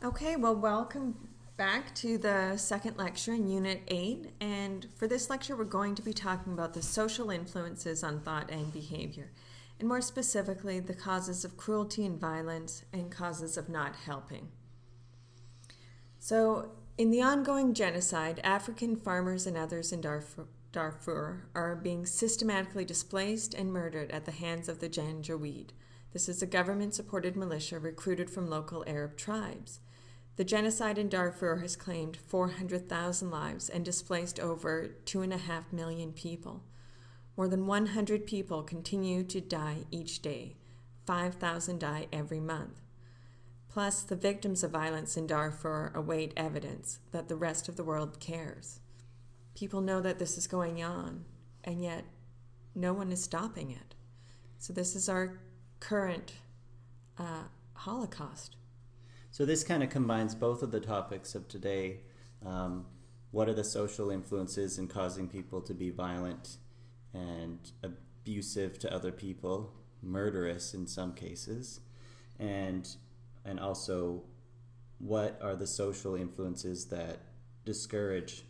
Okay, well, welcome back to the second lecture in Unit 8. And for this lecture, we're going to be talking about the social influences on thought and behavior, and more specifically, the causes of cruelty and violence and causes of not helping. So, in the ongoing genocide, African farmers and others in Darfur are being systematically displaced and murdered at the hands of the Janjaweed. This is a government-supported militia recruited from local Arab tribes. The genocide in Darfur has claimed 400,000 lives and displaced over 2.5 million people. More than 100 people continue to die each day. 5,000 die every month. Plus, the victims of violence in Darfur await evidence that the rest of the world cares. People know that this is going on, and yet no one is stopping it. So this is our current Holocaust. So this kind of combines both of the topics of today. What are the social influences in causing people to be violent and abusive to other people, murderous in some cases, and also what are the social influences that discourage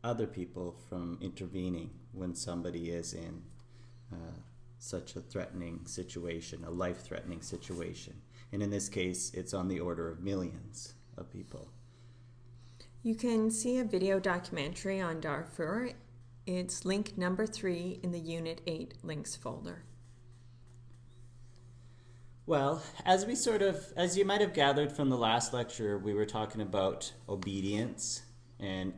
other people from intervening when somebody is in such a threatening situation, a life-threatening situation. And in this case, it's on the order of millions of people. You can see a video documentary on Darfur. It's link number 3 in the Unit 8 links folder. Well, as you might have gathered from the last lecture, we were talking about obedience and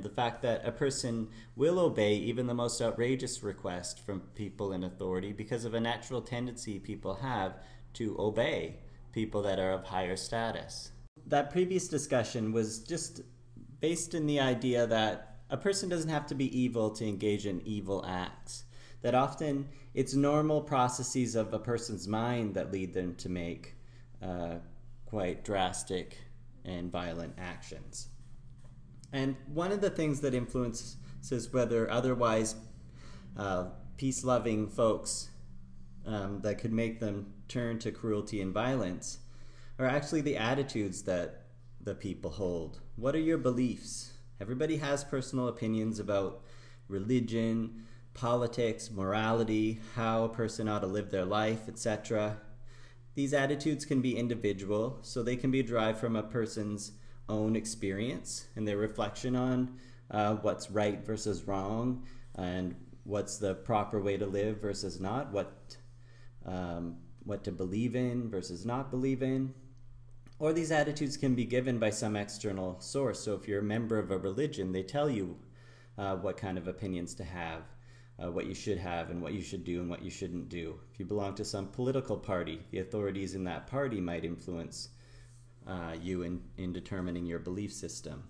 the fact that a person will obey even the most outrageous request from people in authority because of a natural tendency people have to obey people that are of higher status. That previous discussion was just based in the idea that a person doesn't have to be evil to engage in evil acts. That often it's normal processes of a person's mind that lead them to make quite drastic and violent actions. And one of the things that influences whether otherwise peace-loving folks that could make them turn to cruelty and violence are actually the attitudes that the people hold. What are your beliefs? Everybody has personal opinions about religion, politics, morality, how a person ought to live their life, etc. These attitudes can be individual, so they can be derived from a person's own experience and their reflection on what's right versus wrong and what's the proper way to live versus not, what to believe in versus not believe in. Or these attitudes can be given by some external source. So if you're a member of a religion, they tell you what kind of opinions to have, what you should have and what you should do and what you shouldn't do. If you belong to some political party, the authorities in that party might influence you in determining your belief system.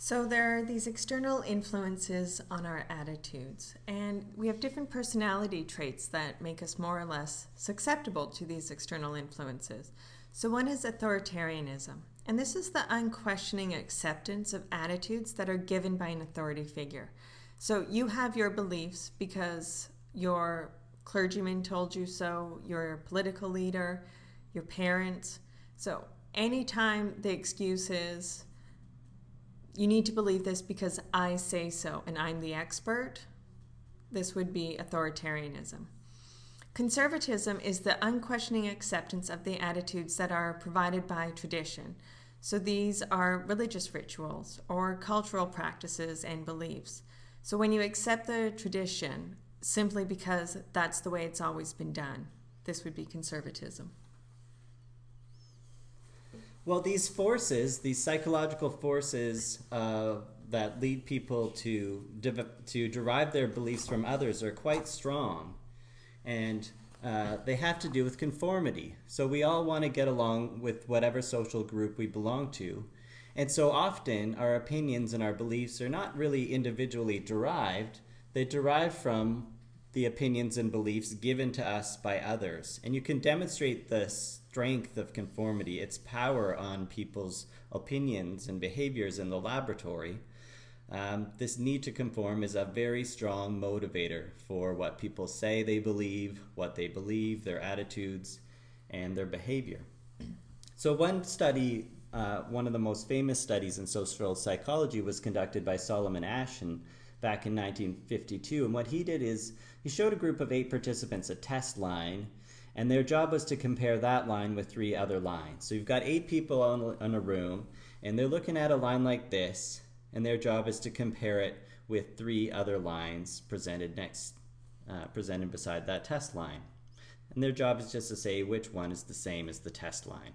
So there are these external influences on our attitudes, and we have different personality traits that make us more or less susceptible to these external influences. So one is authoritarianism, and this is the unquestioning acceptance of attitudes that are given by an authority figure. So you have your beliefs because your clergyman told you so, your political leader, your parents. So anytime the excuse is, you need to believe this because I say so and I'm the expert, this would be authoritarianism. Conservatism is the unquestioning acceptance of the attitudes that are provided by tradition. So these are religious rituals or cultural practices and beliefs. So when you accept the tradition simply because that's the way it's always been done, this would be conservatism. Well, these forces, these psychological forces that lead people to derive their beliefs from others are quite strong. And they have to do with conformity. So we all want to get along with whatever social group we belong to. And so often our opinions and our beliefs are not really individually derived. They derive from the opinions and beliefs given to us by others. And you can demonstrate the strength of conformity, its power on people's opinions and behaviors in the laboratory. This need to conform is a very strong motivator for what people say they believe, what they believe, their attitudes, and their behavior. So one study, one of the most famous studies in social psychology, was conducted by Solomon Asch back in 1952. And what he did is he showed a group of 8 participants a test line, and their job was to compare that line with 3 other lines. So you've got 8 people in a room, and they're looking at a line like this, and their job is to compare it with 3 other lines presented beside that test line. And their job is just to say which one is the same as the test line.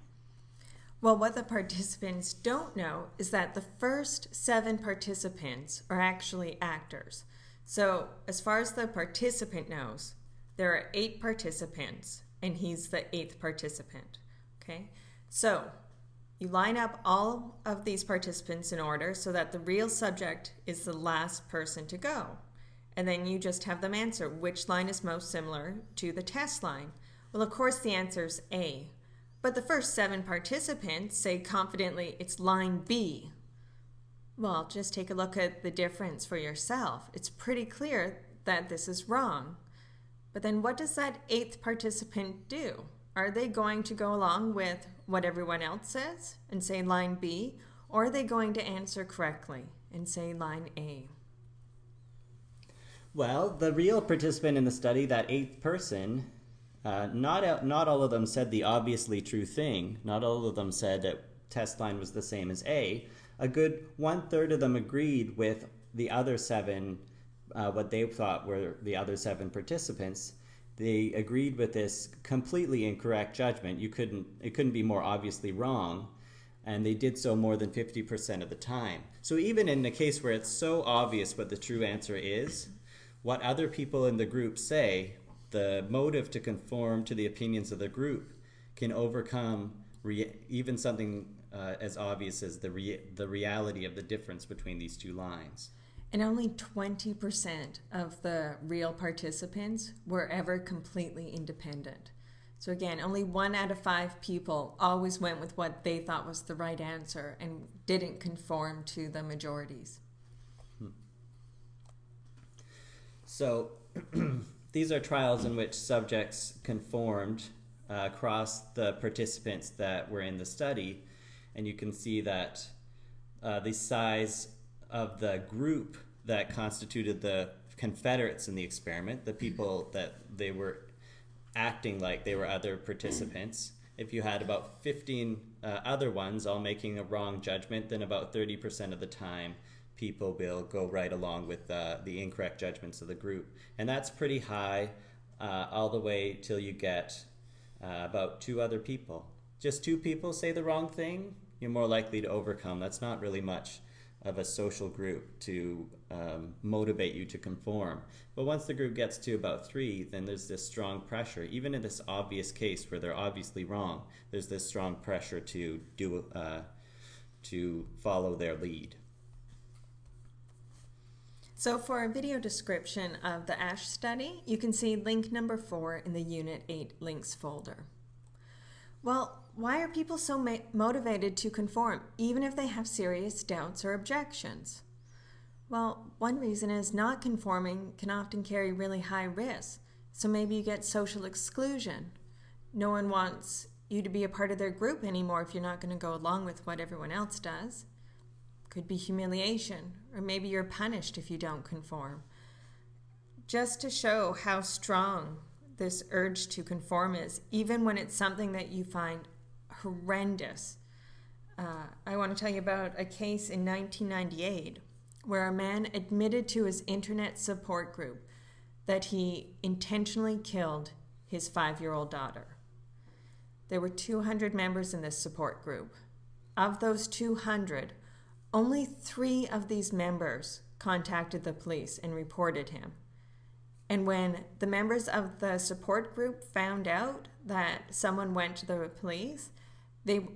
Well, what the participants don't know is that the first 7 participants are actually actors. So as far as the participant knows, there are 8 participants, and he's the 8th participant. Okay? So you line up all of these participants in order so that the real subject is the last person to go. And then you just have them answer which line is most similar to the test line. Well, of course, the answer is A. But the first 7 participants say confidently it's line B. Well, just take a look at the difference for yourself. It's pretty clear that this is wrong. But then what does that 8th participant do? Are they going to go along with what everyone else says and say line B? Or are they going to answer correctly and say line A? Well, the real participant in the study, that 8th person, not all of them said the obviously true thing. Not all of them said that test line was the same as A. A good 1/3 of them agreed with the other 7, what they thought were the other 7 participants. They agreed with this completely incorrect judgment. It couldn't be more obviously wrong, and they did so more than 50% of the time. So even in a case where it's so obvious what the true answer is, what other people in the group say, the motive to conform to the opinions of the group can overcome even something as obvious as the reality of the difference between these 2 lines. And only 20% of the real participants were ever completely independent. So again, only 1 out of 5 people always went with what they thought was the right answer and didn't conform to the majorities. So these are trials in which subjects conformed across the participants that were in the study, and you can see that the size of the group that constituted the confederates in the experiment, the people that they were acting like they were other participants, if you had about 15 other ones all making a wrong judgment, then about 30% of the time people will go right along with the incorrect judgments of the group. And that's pretty high all the way till you get about 2 other people. Just 2 people say the wrong thing, you're more likely to overcome. That's not really much of a social group to motivate you to conform. But once the group gets to about 3, then there's this strong pressure. Even in this obvious case where they're obviously wrong, there's this strong pressure to follow their lead. So for a video description of the Asch study, you can see link number 4 in the Unit 8 links folder. Well, why are people so motivated to conform, even if they have serious doubts or objections? Well, one reason is not conforming can often carry really high risks. So maybe you get social exclusion. No one wants you to be a part of their group anymore if you're not going to go along with what everyone else does. Could be humiliation, or maybe you're punished if you don't conform. Just to show how strong this urge to conform is, even when it's something that you find horrendous. I want to tell you about a case in 1998 where a man admitted to his internet support group that he intentionally killed his 5-year-old daughter. There were 200 members in this support group. Of those 200, only 3 of these members contacted the police and reported him. And when the members of the support group found out that someone went to the police,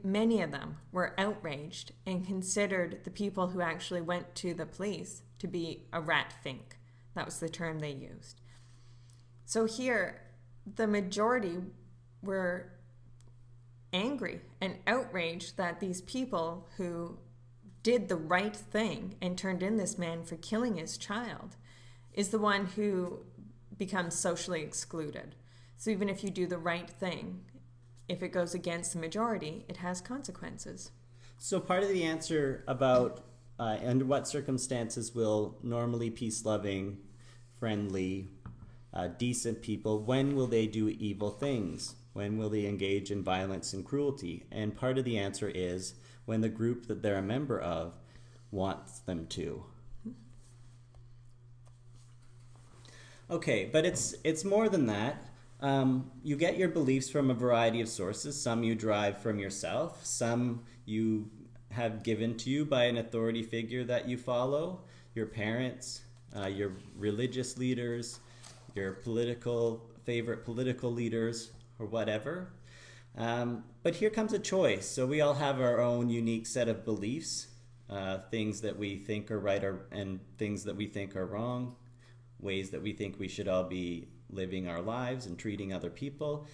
many of them were outraged and considered the people who actually went to the police to be a rat fink. That was the term they used. So here, the majority were angry and outraged that these people who did the right thing and turned in this man for killing his child is the one who becomes socially excluded. So even if you do the right thing, if it goes against the majority, it has consequences. So part of the answer about under what circumstances will normally peace-loving, friendly, decent people, when will they do evil things? When will they engage in violence and cruelty? And part of the answer is when the group that they're a member of wants them to. Okay, but it's more than that. You get your beliefs from a variety of sources. Some you derive from yourself. Some you have given to you by an authority figure that you follow, your parents, your religious leaders, your favorite political leaders, or whatever. But here comes a choice. So we all have our own unique set of beliefs, things that we think are right and things that we think are wrong, ways that we think we should all be living our lives and treating other people.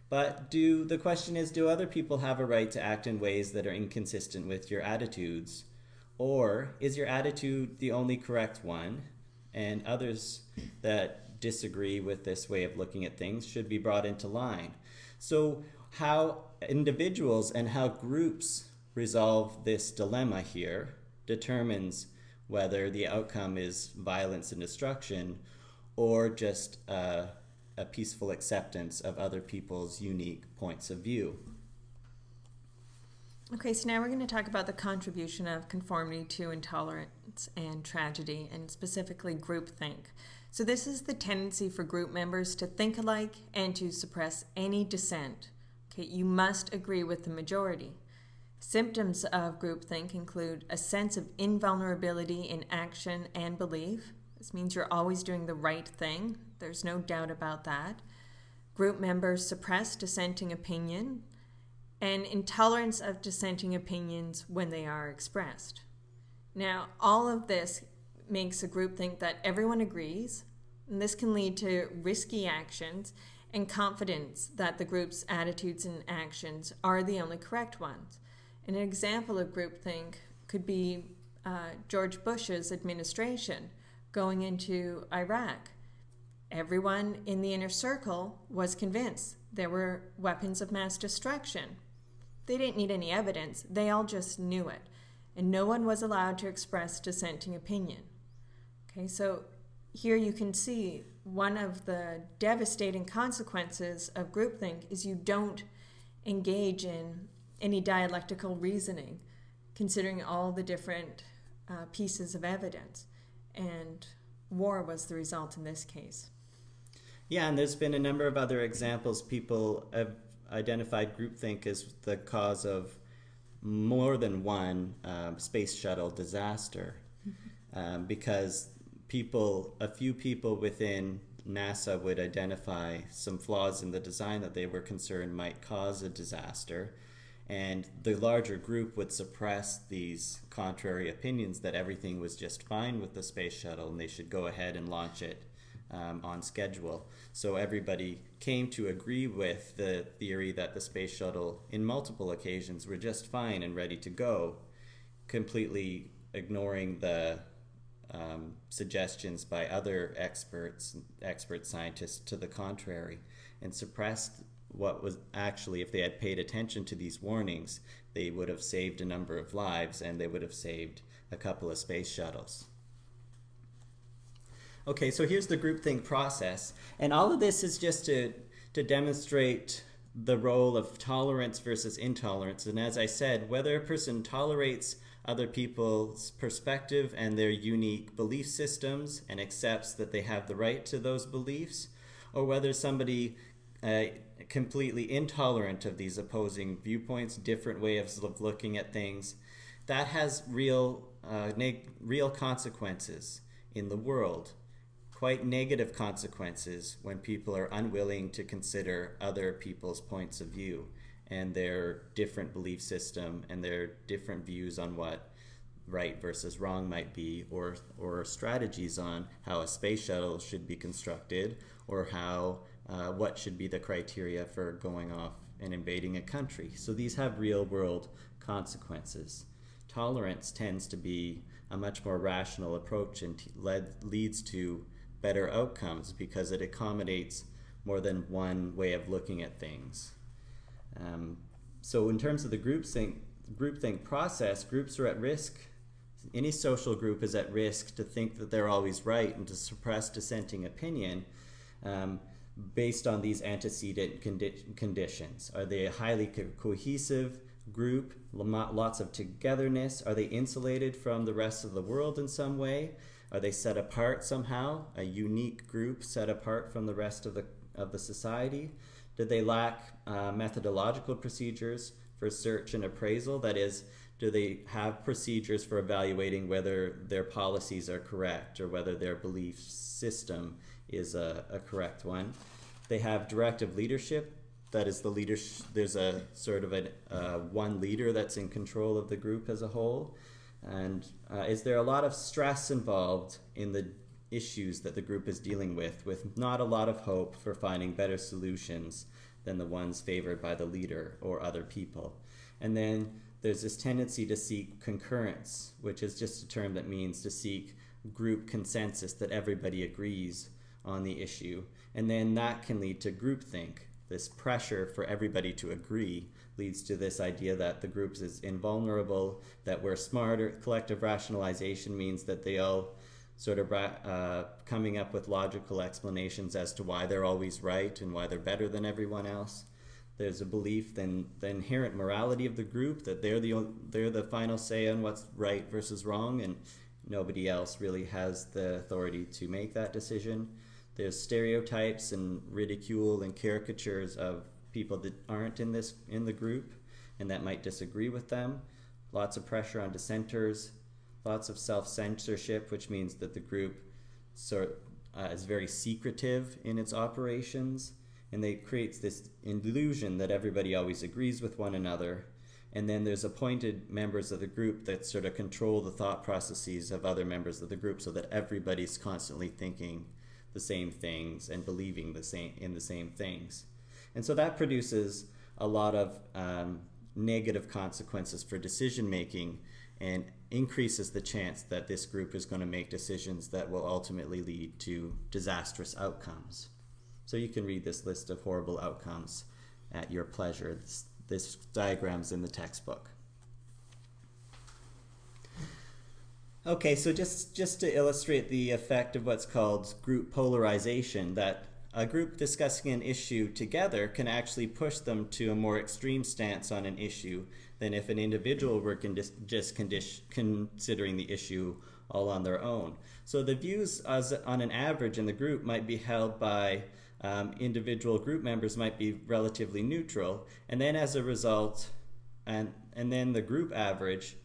But the question is, do other people have a right to act in ways that are inconsistent with your attitudes? Or is your attitude the only correct one, and others that disagree with this way of looking at things should be brought into line? So how individuals and how groups resolve this dilemma here determines whether the outcome is violence and destruction or just a peaceful acceptance of other people's unique points of view. Okay, so now we're going to talk about the contribution of conformity to intolerance and tragedy, and specifically groupthink. So this is the tendency for group members to think alike and to suppress any dissent. Okay, you must agree with the majority. Symptoms of groupthink include a sense of invulnerability in action and belief. This means you're always doing the right thing. There's no doubt about that. Group members suppress dissenting opinion and intolerance of dissenting opinions when they are expressed. Now, all of this makes a group think that everyone agrees, and this can lead to risky actions and confidence that the group's attitudes and actions are the only correct ones. An example of groupthink could be George Bush's administration going into Iraq. Everyone in the inner circle was convinced there were weapons of mass destruction. They didn't need any evidence, they all just knew it. And no one was allowed to express dissenting opinion. Okay, so here you can see one of the devastating consequences of groupthink is you don't engage in any dialectical reasoning, considering all the different pieces of evidence. And war was the result in this case. Yeah, and there's been a number of other examples. People have identified groupthink as the cause of more than one space shuttle disaster, because a few people within NASA would identify some flaws in the design that they were concerned might cause a disaster, and the larger group would suppress these contrary opinions that everything was just fine with the space shuttle and they should go ahead and launch it on schedule. So everybody came to agree with the theory that the space shuttle in multiple occasions were just fine and ready to go, completely ignoring the suggestions by other expert scientists to the contrary, and suppressed what was actually, if they had paid attention to these warnings, they would have saved a number of lives and they would have saved a couple of space shuttles. Okay, so here's the groupthink process, and all of this is just to demonstrate the role of tolerance versus intolerance. And as I said, whether a person tolerates other people's perspective and their unique belief systems and accepts that they have the right to those beliefs, or whether somebody completely intolerant of these opposing viewpoints, different ways of looking at things, that has real consequences in the world. Quite negative consequences when people are unwilling to consider other people's points of view and their different belief system and their different views on what right versus wrong might be, or strategies on how a space shuttle should be constructed, or how what should be the criteria for going off and invading a country. So these have real world consequences. Tolerance tends to be a much more rational approach and leads to better outcomes because it accommodates more than one way of looking at things. So in terms of the groupthink process, groups are at risk. Any social group is at risk to think that they're always right and to suppress dissenting opinion based on these antecedent conditions. Are they a highly cohesive group, lots of togetherness? Are they insulated from the rest of the world in some way? Are they set apart somehow, a unique group set apart from the rest of the society? Do they lack methodological procedures for search and appraisal? That is, do they have procedures for evaluating whether their policies are correct or whether their belief system is a correct one? They have directive leadership. That is, there's a sort of one leader that's in control of the group as a whole. And is there a lot of stress involved in the issues that the group is dealing with not a lot of hope for finding better solutions than the ones favored by the leader or other people? And then there's this tendency to seek concurrence, which is just a term that means to seek group consensus, that everybody agrees on the issue. And then that can lead to groupthink. This pressure for everybody to agree leads to this idea that the group is invulnerable, that we're smarter. Collective rationalization means that they all sort of coming up with logical explanations as to why they're always right and why they're better than everyone else. There's a belief in the inherent morality of the group, that they're the final say on what's right versus wrong, and nobody else really has the authority to make that decision. There's stereotypes and ridicule and caricatures of people that aren't in the group and that might disagree with them. Lots of pressure on dissenters. Lots of self-censorship, which means that the group is very secretive in its operations, and they creates this illusion that everybody always agrees with one another. And then there's appointed members of the group that sort of control the thought processes of other members of the group, so that everybody's constantly thinking the same things and believing the same things. And so that produces a lot of negative consequences for decision making, and increases the chance that this group is going to make decisions that will ultimately lead to disastrous outcomes. So you can read this list of horrible outcomes at your pleasure. This diagram's in the textbook. Okay, so just to illustrate the effect of what's called group polarization, that a group discussing an issue together can actually push them to a more extreme stance on an issue than if an individual were just considering the issue all on their own. So the views on an average in the group might be held by individual group members might be relatively neutral, and then as a result, and then the group average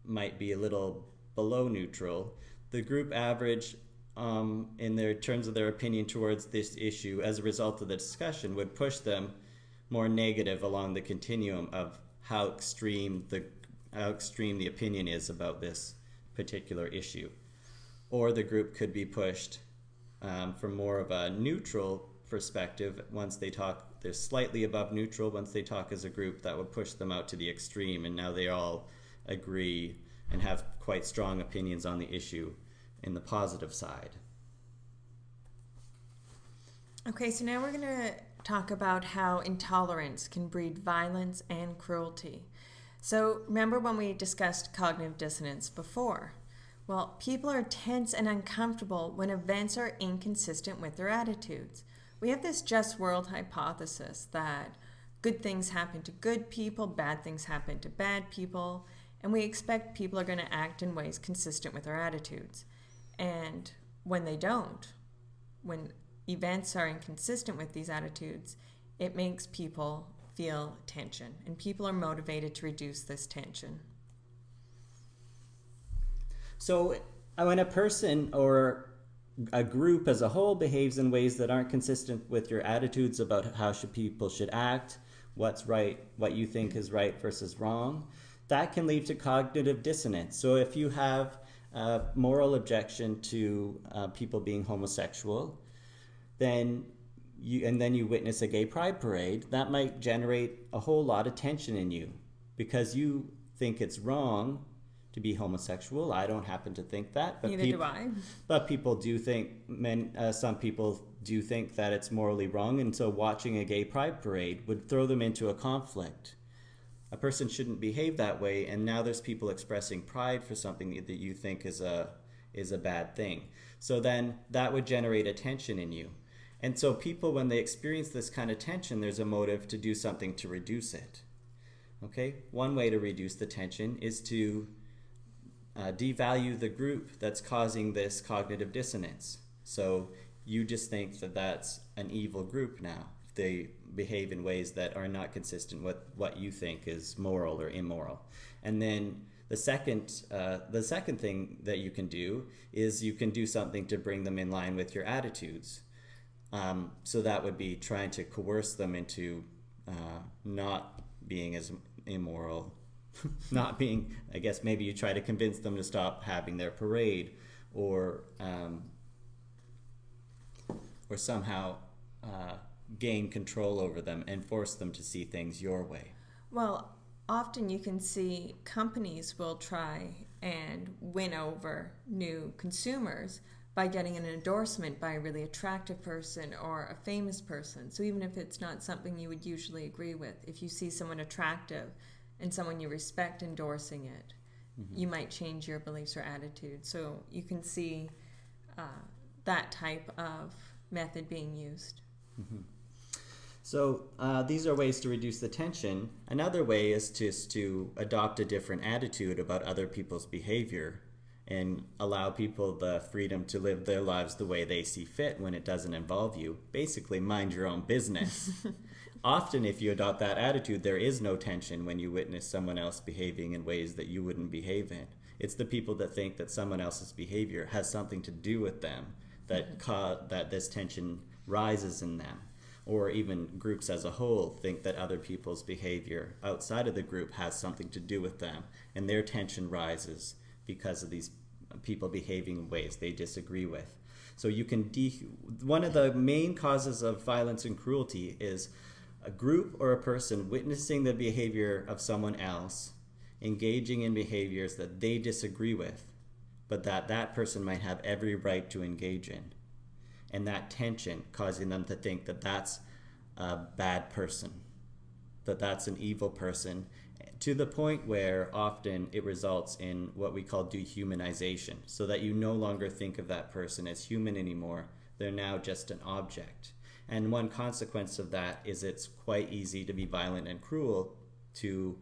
might be a little below neutral. The group average in their terms of their opinion towards this issue as a result of the discussion would push them more negative along the continuum of how extreme the opinion is about this particular issue. Or the group could be pushed from more of a neutral perspective. Once they talk, they're slightly above neutral. Once they talk as a group, that would push them out to the extreme, and now they all agree and have quite strong opinions on the issue in the positive side. Okay, so now we're going to talk about how intolerance can breed violence and cruelty. So remember when we discussed cognitive dissonance before? Well, people are tense and uncomfortable when events are inconsistent with their attitudes. We have this just world hypothesis that good things happen to good people, bad things happen to bad people, and we expect people are going to act in ways consistent with their attitudes. And when they don't, when events are inconsistent with these attitudes, it makes people feel tension, and people are motivated to reduce this tension. So when a person or a group as a whole behaves in ways that aren't consistent with your attitudes about how people should act, what's right, what you think is right versus wrong, that can lead to cognitive dissonance. So if you have a moral objection to people being homosexual, then you witness a gay pride parade, that might generate a whole lot of tension in you because you think it's wrong to be homosexual. I don't happen to think that, but Neither do I. But people do think some people do think that it's morally wrong, and so watching a gay pride parade would throw them into a conflict. A person shouldn't behave that way, and now there's people expressing pride for something that you think is a bad thing. So then that would generate a tension in you. And so people, when they experience this kind of tension, there's a motive to do something to reduce it. Okay? One way to reduce the tension is to devalue the group that's causing this cognitive dissonance. So you just think that that's an evil group now. They behave in ways that are not consistent with what you think is moral or immoral. And then the second thing that you can do is you can do something to bring them in line with your attitudes. So that would be trying to coerce them into not being as immoral, not being, I guess maybe you try to convince them to stop having their parade, or somehow gain control over them and force them to see things your way. Well, often you can see companies will try and win over new consumers by getting an endorsement by a really attractive person or a famous person. So even if it's not something you would usually agree with, if you see someone attractive and someone you respect endorsing it, you might change your beliefs or attitudes. So you can see that type of method being used. So these are ways to reduce the tension. Another way is just to adopt a different attitude about other people's behavior and allow people the freedom to live their lives the way they see fit when it doesn't involve you. Basically, mind your own business. Often, if you adopt that attitude, there is no tension when you witness someone else behaving in ways that you wouldn't behave in. It's the people that think that someone else's behavior has something to do with them that this tension rises in them. Or even groups as a whole think that other people's behavior outside of the group has something to do with them, and their tension rises because of these people behaving in ways they disagree with. So you can one of the main causes of violence and cruelty is a group or a person witnessing the behavior of someone else, engaging in behaviors that they disagree with, but that person might have every right to engage in. And that tension causing them to think that that's a bad person, that that's an evil person, to the point where often it results in what we call dehumanization, so that you no longer think of that person as human anymore. They're now just an object. And one consequence of that is it's quite easy to be violent and cruel to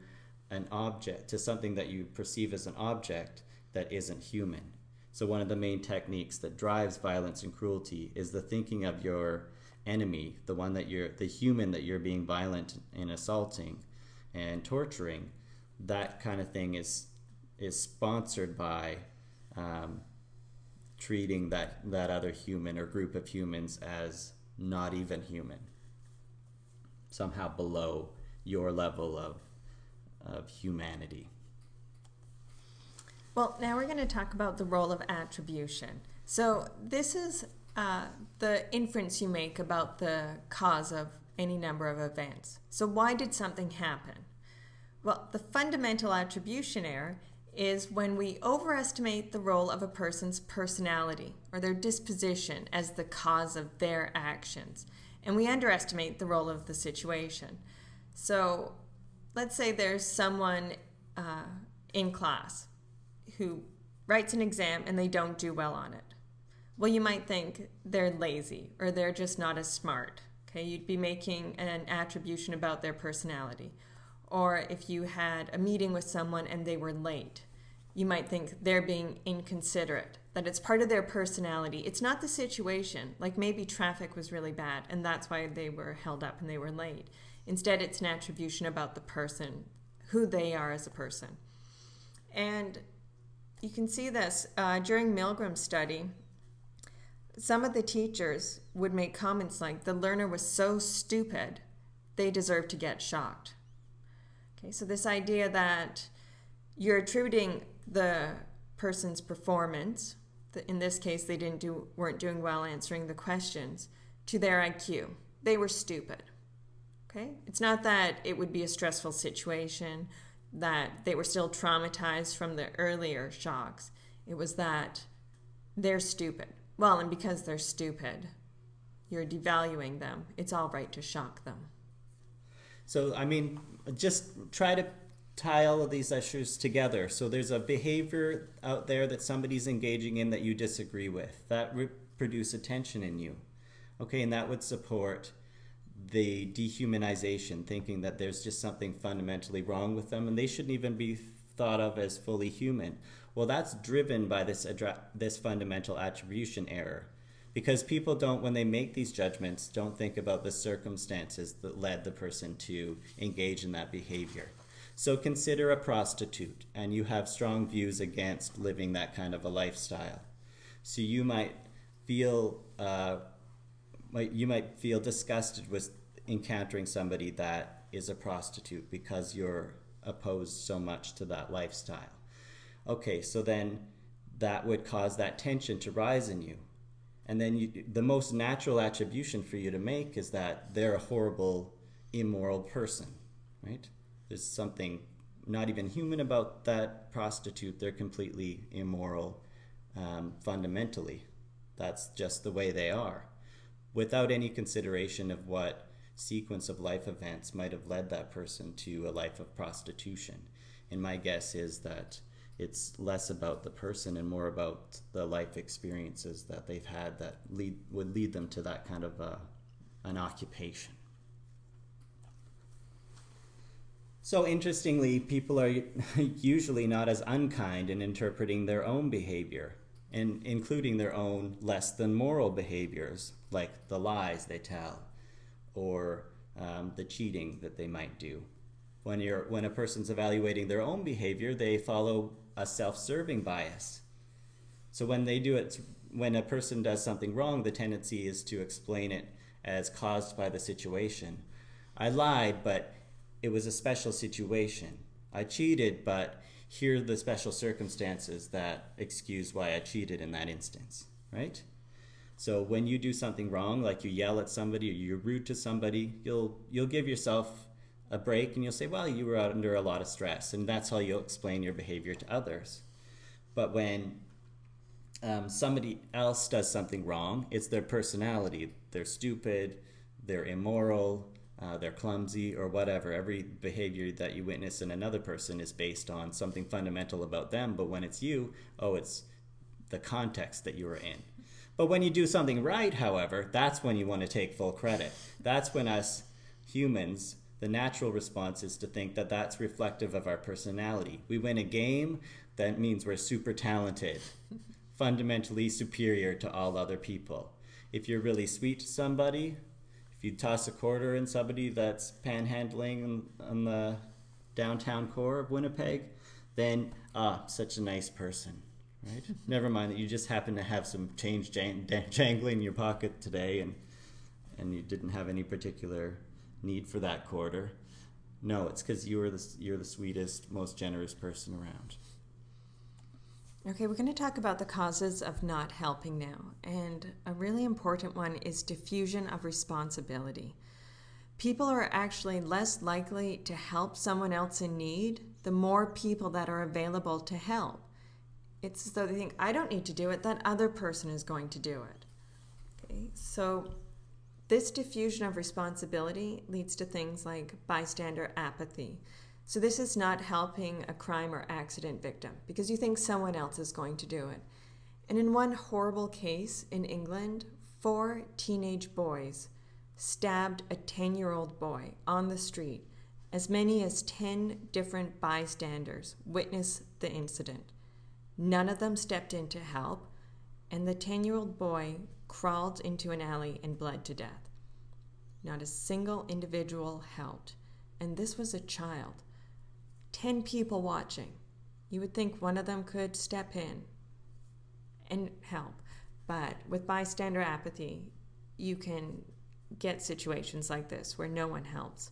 an object, to something that you perceive as an object that isn't human. So one of the main techniques that drives violence and cruelty is the thinking of your enemy, the human that you're being violent and assaulting and torturing. That kind of thing is sponsored by treating that other human or group of humans as not even human, somehow below your level of humanity. Well, now we're going to talk about the role of attribution. So this is the inference you make about the cause of any number of events. So why did something happen? Well, the fundamental attribution error is when we overestimate the role of a person's personality or their disposition as the cause of their actions, and we underestimate the role of the situation. So let's say there's someone in class who writes an exam and they don't do well on it. Well, you might think they're lazy or they're just not as smart. Okay, you'd be making an attribution about their personality. Or if you had a meeting with someone and they were late, you might think they're being inconsiderate, that it's part of their personality. It's not the situation, like maybe traffic was really bad and that's why they were held up and they were late. Instead, it's an attribution about the person, who they are as a person. And you can see this during Milgram's study. Some of the teachers would make comments like, the learner was so stupid, they deserve to get shocked. Okay, so this idea that you're attributing the person's performance, in this case they weren't doing well answering the questions, to their IQ. They were stupid. Okay? It's not that it would be a stressful situation, that they were still traumatized from the earlier shocks. It was that they're stupid. Well, and because they're stupid, you're devaluing them. It's all right to shock them. So, I mean, just try to tie all of these issues together. So there's a behavior out there that somebody's engaging in that you disagree with. That produce a tension in you. Okay, and that would support the dehumanization, thinking that there's just something fundamentally wrong with them and they shouldn't even be thought of as fully human. Well, that's driven by this fundamental attribution error. Because people don't, when they make these judgments, don't think about the circumstances that led the person to engage in that behavior. So consider a prostitute, and you have strong views against living that kind of a lifestyle. So you might feel disgusted with encountering somebody that is a prostitute because you're opposed so much to that lifestyle. Okay, so then that would cause that tension to rise in you. And then the most natural attribution for you to make is that they're a horrible, immoral person, right? There's something not even human about that prostitute. They're completely immoral fundamentally. That's just the way they are, without any consideration of what sequence of life events might have led that person to a life of prostitution. And my guess is that it's less about the person and more about the life experiences that they've had that would lead them to that kind of an occupation. So interestingly, people are usually not as unkind in interpreting their own behavior, and including their own less than moral behaviors, like the lies they tell or the cheating that they might do. When a person's evaluating their own behavior, they follow a self-serving bias. So when a person does something wrong, the tendency is to explain it as caused by the situation. I lied, but it was a special situation. I cheated, but here are the special circumstances that excuse why I cheated in that instance, right? So when you do something wrong, like you yell at somebody or you're rude to somebody, you'll give yourself a break and you'll say, well, you were under a lot of stress, and that's how you'll explain your behavior to others. But when somebody else does something wrong, it's their personality. They're stupid, they're immoral, they're clumsy, or whatever. Every behavior that you witness in another person is based on something fundamental about them, but when it's you, it's the context that you were in. But when you do something right, however, that's when you want to take full credit. That's when us humans, the natural response is to think that that's reflective of our personality. We win a game, that means we're super talented, fundamentally superior to all other people. If you're really sweet to somebody, if you toss a quarter in somebody that's panhandling on the downtown core of Winnipeg, then, such a nice person, right? Never mind that you just happen to have some change jangling in your pocket today and you didn't have any particular need for that quarter. No, it's because you're the sweetest, most generous person around. Okay, we're going to talk about the causes of not helping now. And a really important one is diffusion of responsibility. People are actually less likely to help someone else in need the more people that are available to help. It's as though they think, I don't need to do it, that other person is going to do it. Okay, so this diffusion of responsibility leads to things like bystander apathy. So this is not helping a crime or accident victim because you think someone else is going to do it. And in one horrible case in England, 4 teenage boys stabbed a 10-year-old boy on the street. As many as 10 different bystanders witnessed the incident. None of them stepped in to help, and the 10-year-old boy crawled into an alley and bled to death. Not a single individual helped. And this was a child. 10 people watching. You would think one of them could step in and help. But with bystander apathy, you can get situations like this where no one helps.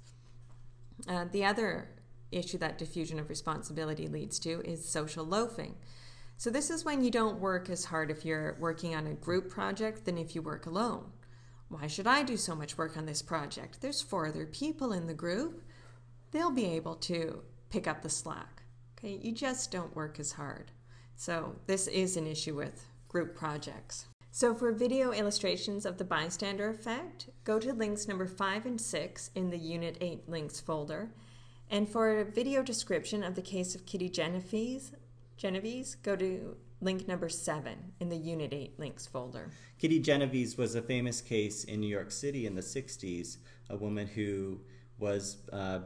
The other issue that diffusion of responsibility leads to is social loafing. So this is when you don't work as hard if you're working on a group project than if you work alone. Why should I do so much work on this project? There's 4 other people in the group. They'll be able to pick up the slack. Okay, you just don't work as hard. So this is an issue with group projects. So for video illustrations of the bystander effect, go to links number 5 and 6 in the Unit 8 links folder. And for a video description of the case of Kitty Genovese, go to link number 7 in the Unit 8 links folder. Kitty Genovese was a famous case in New York City in the 60s, a woman who was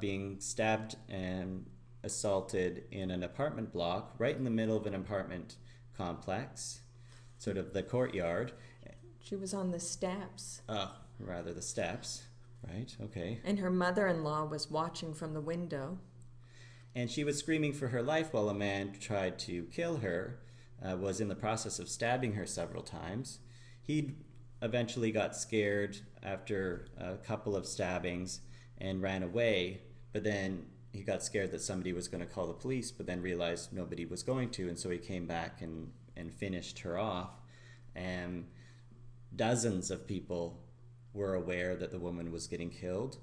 being stabbed and assaulted in an apartment block right in the middle of an apartment complex, sort of the courtyard. She was on the steps. Rather the steps, right? Okay. And her mother-in-law was watching from the window. And she was screaming for her life while a man tried to kill her, was in the process of stabbing her several times. He eventually got scared after a couple of stabbings and ran away, but then he got scared that somebody was going to call the police, but then realized nobody was going to, and so he came back and finished her off. And dozens of people were aware that the woman was getting killed.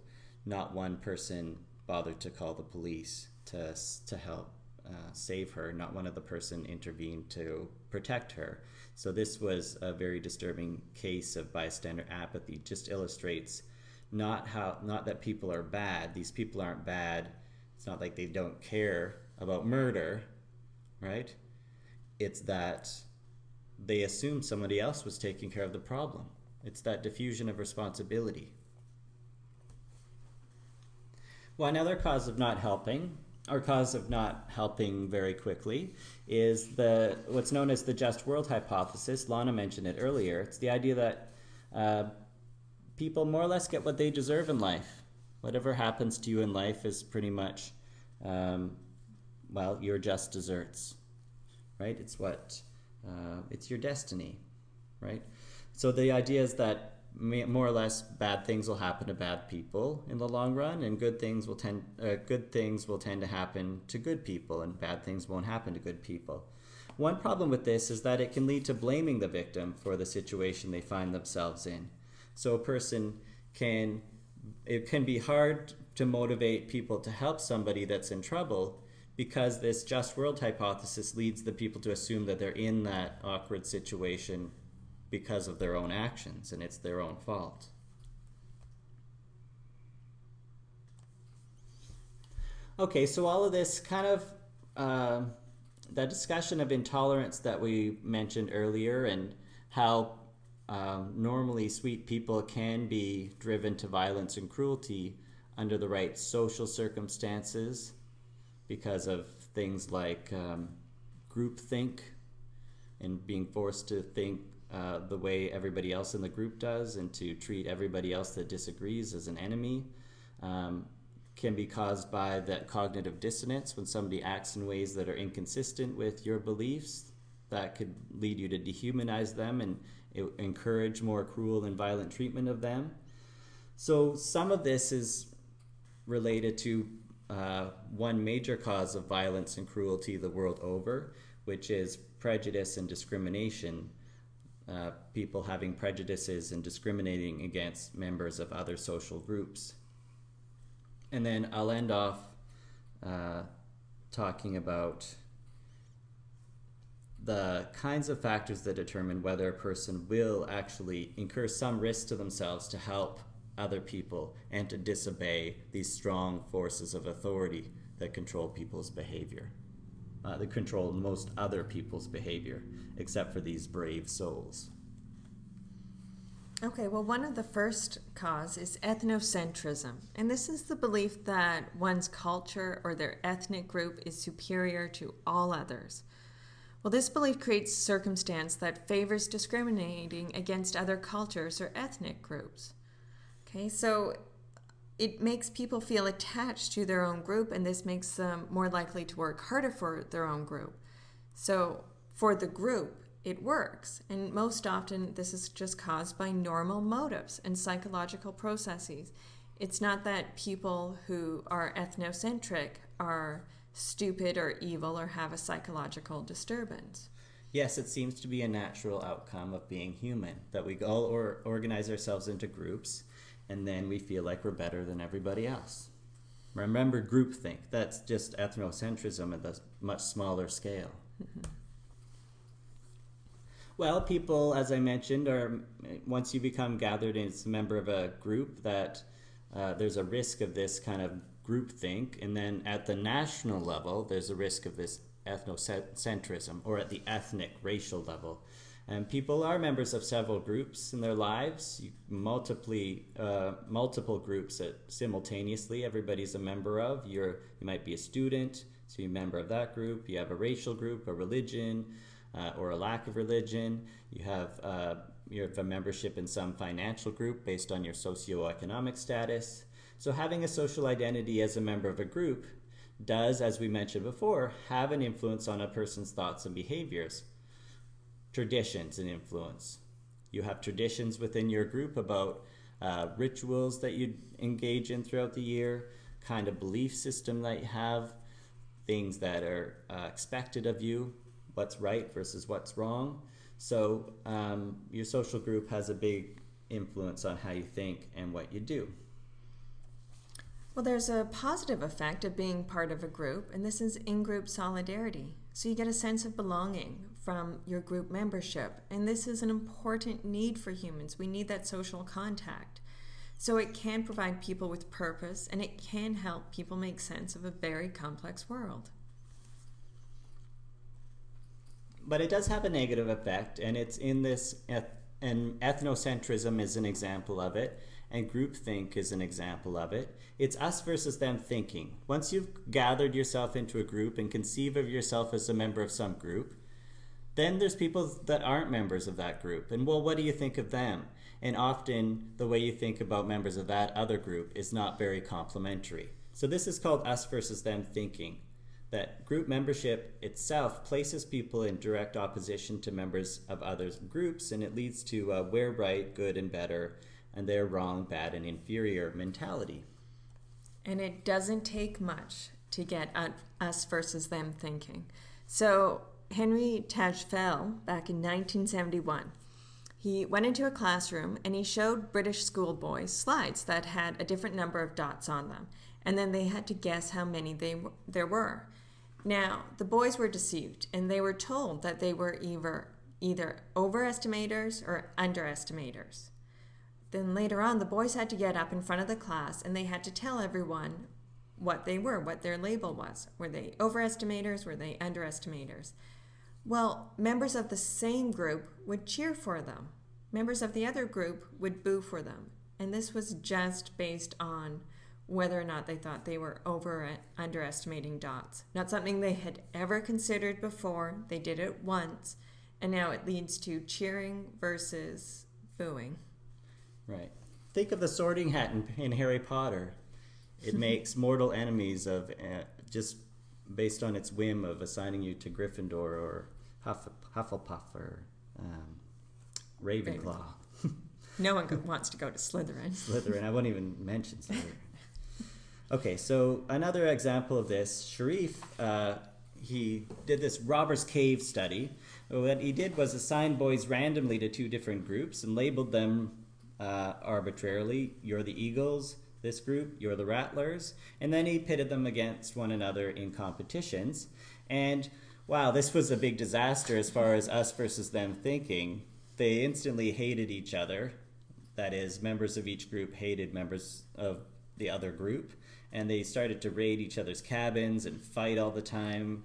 Not one person bothered to call the police to help save her. Not one of the person intervened to protect her. So this was a very disturbing case of bystander apathy. It just illustrates not that people are bad. These people aren't bad. It's not like they don't care about murder, right? It's that they assumed somebody else was taking care of the problem. It's that diffusion of responsibility. Well, another cause of not helping, or cause of not helping very quickly, is what's known as the just world hypothesis. Lana mentioned it earlier. It's the idea that people more or less get what they deserve in life. Whatever happens to you in life is pretty much, your just desserts, right? It's your destiny, right? So the idea is that more or less bad things will happen to bad people in the long run, and good things will tend to happen to good people, and bad things won't happen to good people. One problem with this is that it can lead to blaming the victim for the situation they find themselves in. So it can be hard to motivate people to help somebody that's in trouble, because this just world hypothesis leads the people to assume that they're in that awkward situation because of their own actions, and it's their own fault. Okay, so all of this kind of, that discussion of intolerance that we mentioned earlier, and how normally sweet people can be driven to violence and cruelty under the right social circumstances because of things like groupthink and being forced to think the way everybody else in the group does, and to treat everybody else that disagrees as an enemy, can be caused by that cognitive dissonance when somebody acts in ways that are inconsistent with your beliefs. That could lead you to dehumanize them and encourage more cruel and violent treatment of them. So some of this is related to one major cause of violence and cruelty the world over, which is prejudice and discrimination. People having prejudices and discriminating against members of other social groups. And then I'll end off talking about the kinds of factors that determine whether a person will actually incur some risk to themselves to help other people and to disobey these strong forces of authority that control people's behavior. That control most other people's behavior, except for these brave souls. Okay, well, one of the first cause is ethnocentrism, and this is the belief that one's culture or their ethnic group is superior to all others. Well, this belief creates circumstance that favors discriminating against other cultures or ethnic groups. Okay, so it makes people feel attached to their own group, and this makes them more likely to work harder for their own group. So for the group, it works, and most often this is just caused by normal motives and psychological processes. It's not that people who are ethnocentric are stupid or evil or have a psychological disturbance. Yes, it seems to be a natural outcome of being human, that we all organize ourselves into groups, and then we feel like we're better than everybody else. Remember groupthink. That's just ethnocentrism at a much smaller scale. Mm-hmm. Well, people, as I mentioned, are once you become gathered as a member of a group, that there's a risk of this kind of groupthink, and then at the national level, there's a risk of this ethnocentrism, or at the ethnic, racial level. And people are members of several groups in their lives, multiple groups that simultaneously everybody's a member of. You might be a student, so you're a member of that group. You have a racial group, a religion, or a lack of religion. You have a membership in some financial group based on your socioeconomic status. So having a social identity as a member of a group does, as we mentioned before, have an influence on a person's thoughts and behaviors. Traditions and influence. You have traditions within your group about rituals that you engage in throughout the year, kind of belief system that you have, things that are expected of you, what's right versus what's wrong. So your social group has a big influence on how you think and what you do. Well, there's a positive effect of being part of a group, and this is in-group solidarity. So you get a sense of belonging from your group membership, and this is an important need for humans. We need that social contact. So it can provide people with purpose, and it can help people make sense of a very complex world. But it does have a negative effect, and it's in this, and ethnocentrism is an example of it, and groupthink is an example of it. It's us versus them thinking. Once you've gathered yourself into a group and conceive of yourself as a member of some group, then there's people that aren't members of that group. And well, what do you think of them? And often the way you think about members of that other group is not very complimentary. So this is called us versus them thinking. That group membership itself places people in direct opposition to members of other groups, and it leads to we're right, good and better, and they're wrong, bad, and inferior mentality. And it doesn't take much to get us versus them thinking. So Henry Tajfel, back in 1971, he went into a classroom and he showed British schoolboys slides that had a different number of dots on them. And then they had to guess how many there were. Now, the boys were deceived, and they were told that they were either overestimators or underestimators. Then later on, the boys had to get up in front of the class, and they had to tell everyone what they were, what their label was. Were they overestimators? Were they underestimators? Well, members of the same group would cheer for them. Members of the other group would boo for them. And this was just based on whether or not they thought they were over or underestimating dots. Not something they had ever considered before. They did it once, and now it leads to cheering versus booing. Right. Think of the sorting hat in Harry Potter. It makes mortal enemies of just based on its whim of assigning you to Gryffindor or Hufflepuff or Ravenclaw. No one wants to go to Slytherin. Slytherin. I won't even mention Slytherin. Okay, so another example of this, Sharif, he did this robber's cave study. What he did was assign boys randomly to two different groups and labeled them arbitrarily. You're the Eagles, this group, you're the Rattlers. And then he pitted them against one another in competitions. And wow, this was a big disaster as far as us versus them thinking. They instantly hated each other. That is, members of each group hated members of the other group. And they started to raid each other's cabins and fight all the time,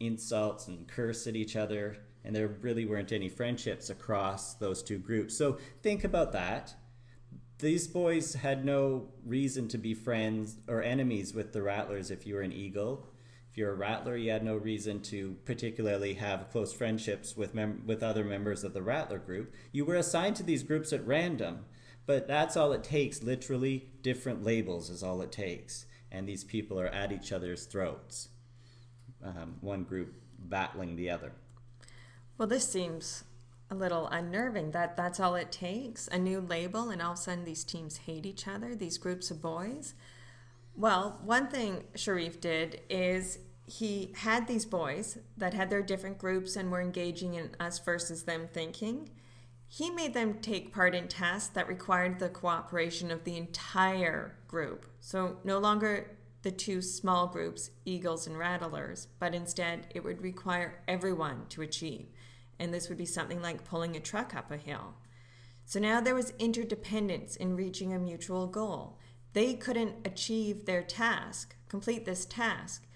insults and curse at each other. And there really weren't any friendships across those two groups. So think about that. These boys had no reason to be friends or enemies with the Rattlers if you were an Eagle. If you're a Rattler, you had no reason to particularly have close friendships with other members of the Rattler group. You were assigned to these groups at random. But that's all it takes, literally. Different labels is all it takes. And these people are at each other's throats. One group battling the other. Well, this seems a little unnerving. That's all it takes? A new label, and all of a sudden these teams hate each other, these groups of boys? Well, one thing Sharif did is he had these boys that had their different groups and were engaging in us versus them thinking. He made them take part in tasks that required the cooperation of the entire group. So no longer the two small groups, Eagles and Rattlers, but instead it would require everyone to achieve. and this would be something like pulling a truck up a hill. So now there was interdependence in reaching a mutual goal. They couldn't achieve their task, complete this task,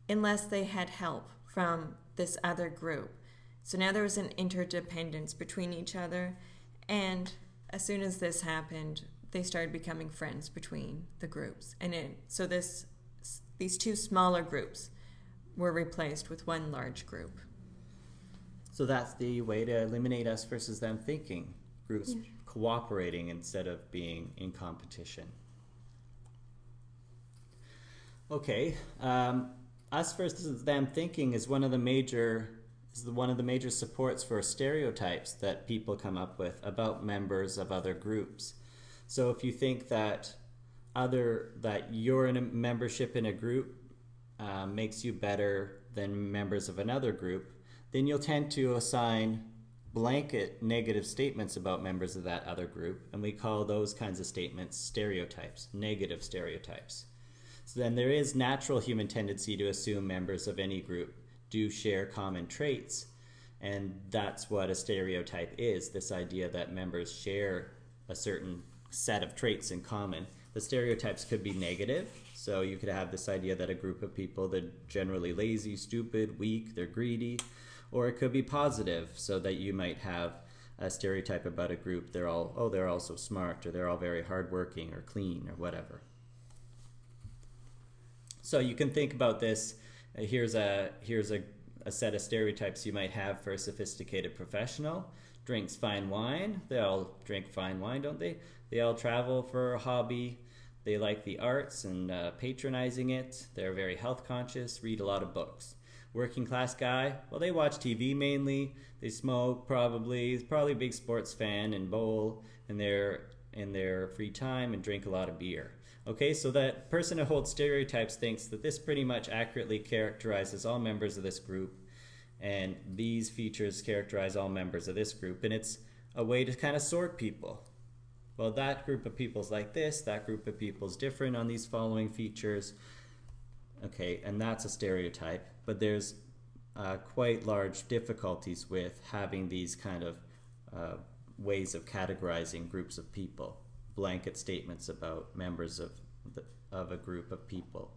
unless they had help from this other group. So now there was an interdependence between each other, and as soon as this happened, they started becoming friends between the groups. And these two smaller groups were replaced with one large group. So that's the way to eliminate us versus them thinking. Groups cooperating instead of being in competition. Okay, us versus them thinking is one of the major supports for stereotypes that people come up with about members of other groups. So if you think that you're in a membership in a group makes you better than members of another group, then you'll tend to assign blanket negative statements about members of that other group, and we call those kinds of statements stereotypes, negative stereotypes. So then there is natural human tendency to assume members of any group do share common traits, and that's what a stereotype is, this idea that members share a certain set of traits in common. The stereotypes could be negative, so you could have this idea that a group of people, they're generally lazy, stupid, weak, they're greedy, or it could be positive, so that you might have a stereotype about a group, they're all so smart, or they're all very hardworking, or clean, or whatever. So you can think about this. Here's a set of stereotypes you might have for a sophisticated professional. Drinks fine wine. They all drink fine wine, don't they? They all travel for a hobby. They like the arts and patronizing it. They're very health conscious, read a lot of books. Working class guy, well, they watch TV mainly. They smoke probably a big sports fan and bowl in their free time and drink a lot of beer. Okay, so that person who holds stereotypes thinks that this pretty much accurately characterizes all members of this group, and these features characterize all members of this group, and it's a way to kind of sort people. Well, that group of people's like this, that group of people's different on these following features. Okay, and that's a stereotype, but there's quite large difficulties with having these kind of ways of categorizing groups of people, blanket statements about members of a group of people.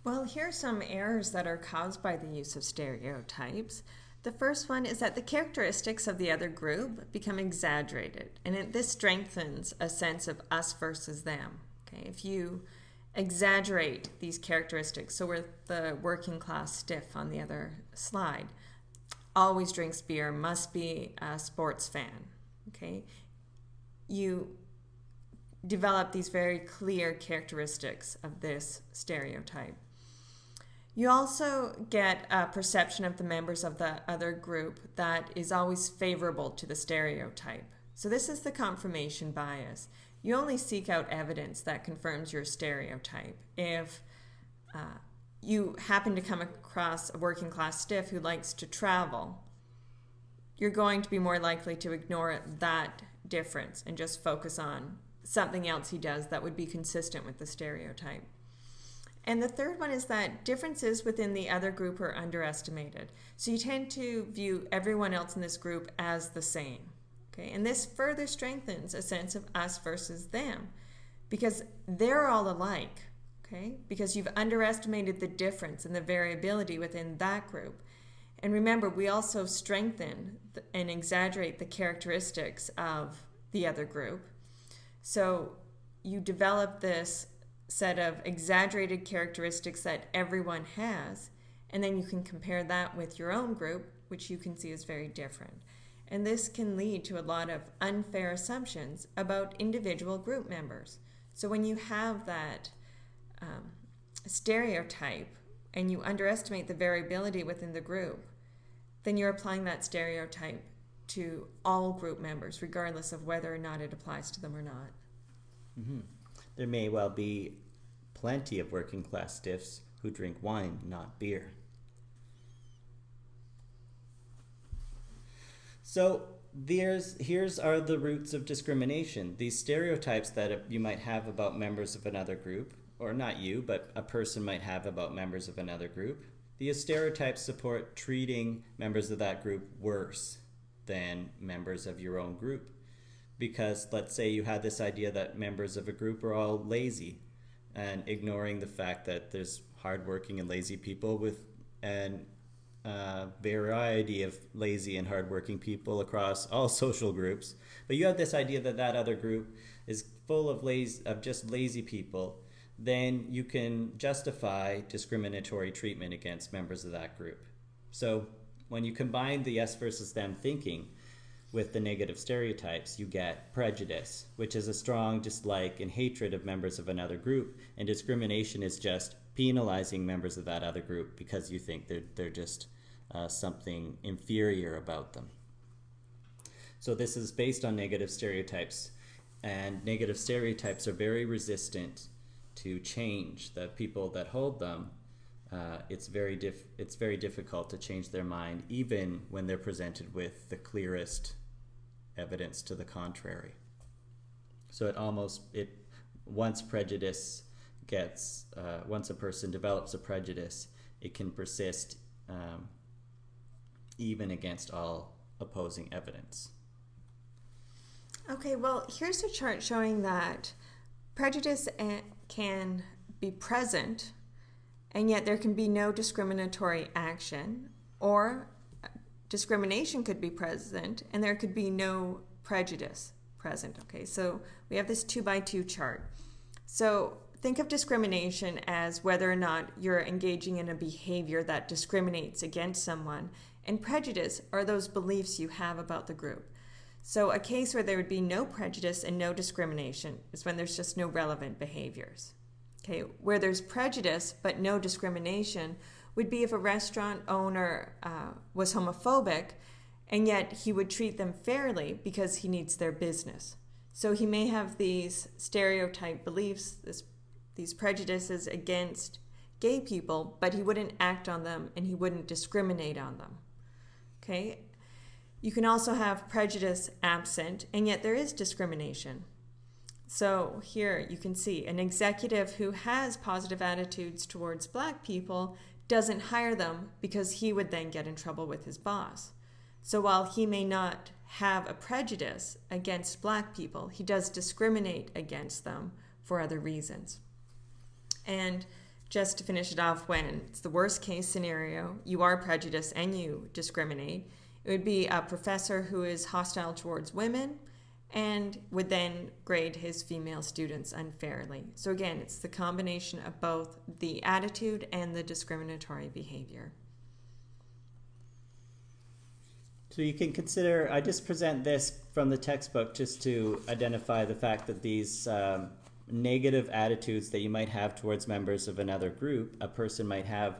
Well, here are some errors that are caused by the use of stereotypes. The first one is that the characteristics of the other group become exaggerated, and this strengthens a sense of us versus them. Okay, if you exaggerate these characteristics, so we're the working class stiff on the other slide, always drinks beer, must be a sports fan. Okay, you develop these very clear characteristics of this stereotype. You also get a perception of the members of the other group that is always favorable to the stereotype. So this is the confirmation bias. You only seek out evidence that confirms your stereotype. If you happen to come across a working class stiff who likes to travel, you're going to be more likely to ignore that difference and just focus on something else he does that would be consistent with the stereotype. And the third one is that differences within the other group are underestimated. So you tend to view everyone else in this group as the same. Okay? And this further strengthens a sense of us versus them because they're all alike. Okay? Because you've underestimated the difference and the variability within that group. And remember, we also strengthen and exaggerate the characteristics of the other group. So you develop this set of exaggerated characteristics that everyone has, and then you can compare that with your own group, which you can see is very different. And this can lead to a lot of unfair assumptions about individual group members. So when you have that stereotype and you underestimate the variability within the group, then you're applying that stereotype to all group members, regardless of whether or not it applies to them or not. Mm-hmm. There may well be plenty of working class stiffs who drink wine, not beer. So here's are the roots of discrimination. These stereotypes that you might have about members of another group, or not you, but a person might have about members of another group. these stereotypes support treating members of that group worse than members of your own group. Because let's say you had this idea that members of a group are all lazy, and ignoring the fact that there's hardworking and lazy people with an variety of lazy and hardworking people across all social groups. But you have this idea that that other group is full of just lazy people, then you can justify discriminatory treatment against members of that group. So when you combine the us versus them thinking with the negative stereotypes, you get prejudice, which is a strong dislike and hatred of members of another group, and discrimination is just penalizing members of that other group because you think they're just something inferior about them. So this is based on negative stereotypes, and negative stereotypes are very resistant to change. The people that hold them, it's very difficult to change their mind, even when they're presented with the clearest evidence to the contrary. So once prejudice once a person develops a prejudice, it can persist even against all opposing evidence. Okay, well, here's a chart showing that prejudice can be present, and yet there can be no discriminatory action, or discrimination could be present and there could be no prejudice present. Okay, so we have this 2x2 chart. So think of discrimination as whether or not you're engaging in a behavior that discriminates against someone, and prejudice are those beliefs you have about the group. So a case where there would be no prejudice and no discrimination is when there's just no relevant behaviors. Okay, where there's prejudice but no discrimination would be if a restaurant owner was homophobic, and yet he would treat them fairly because he needs their business. So he may have these stereotype beliefs, these prejudices against gay people, but he wouldn't act on them and he wouldn't discriminate on them. Okay? You can also have prejudice absent, and yet there is discrimination. So here you can see an executive who has positive attitudes towards black people doesn't hire them because he would then get in trouble with his boss. So while he may not have a prejudice against black people, he does discriminate against them for other reasons. And just to finish it off, when it's the worst case scenario, you are prejudiced and you discriminate, it would be a professor who is hostile towards women and would then grade his female students unfairly. So again, it's the combination of both the attitude and the discriminatory behavior. So you can consider, I just present this from the textbook just to identify the fact that these negative attitudes that you might have towards members of another group, a person might have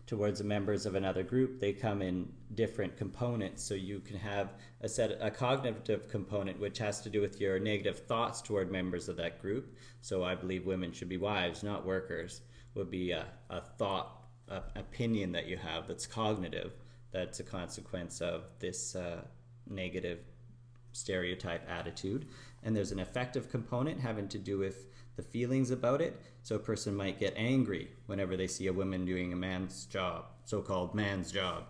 towards the members of another group, they come in different components. So you can have a cognitive component which has to do with your negative thoughts toward members of that group. So I believe women should be wives, not workers, would be a thought, opinion that you have that's cognitive, that's a consequence of this negative stereotype attitude. And there's an affective component having to do with the feelings about it. So a person might get angry whenever they see a woman doing a man's job, so-called man's job.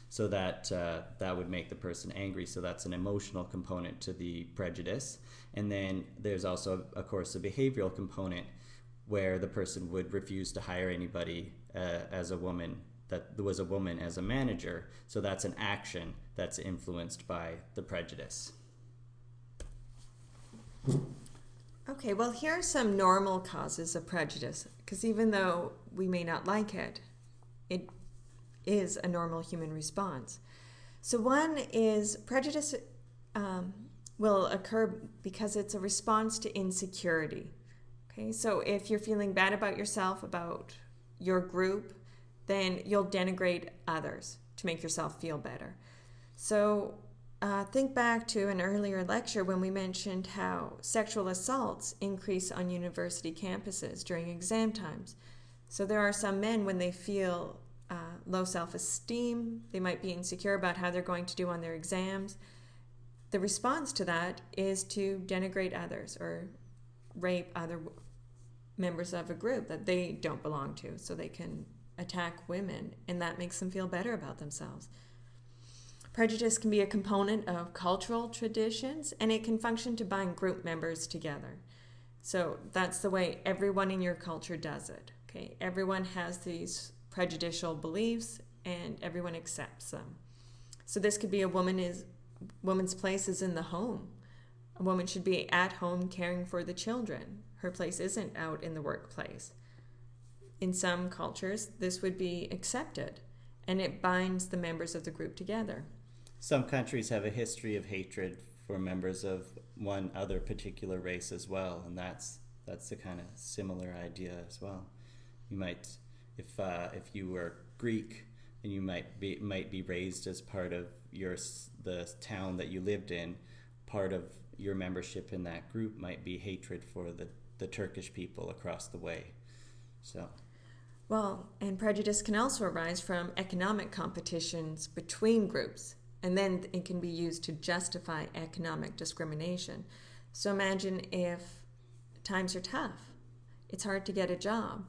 So that would make the person angry. So that's an emotional component to the prejudice. And then there's also, of course, a behavioral component where the person would refuse to hire anybody as a woman that was a woman as a manager. So that's an action that's influenced by the prejudice. Okay, well, here are some normal causes of prejudice, because even though we may not like it, it is a normal human response. So one is prejudice will occur because it's a response to insecurity. Okay, so if you're feeling bad about yourself, about your group, then you'll denigrate others to make yourself feel better. So think back to an earlier lecture when we mentioned how sexual assaults increase on university campuses during exam times. So there are some men, when they feel low self-esteem, they might be insecure about how they're going to do on their exams. The response to that is to denigrate others or rape other members of a group that they don't belong to, so they can attack women, and that makes them feel better about themselves. Prejudice can be a component of cultural traditions, and it can function to bind group members together. So that's the way everyone in your culture does it. Okay, everyone has these prejudicial beliefs, and everyone accepts them. So this could be woman's place is in the home. A woman should be at home caring for the children. Her place isn't out in the workplace. In some cultures, this would be accepted, and it binds the members of the group together. Some countries have a history of hatred for members of one other particular race as well, and that's the kind of similar idea as well. You might, if you were Greek, and you might be raised as part of the town that you lived in, part of your membership in that group might be hatred for the Turkish people across the way. So. Well, and prejudice can also arise from economic competitions between groups, and then it can be used to justify economic discrimination. So imagine if times are tough, it's hard to get a job,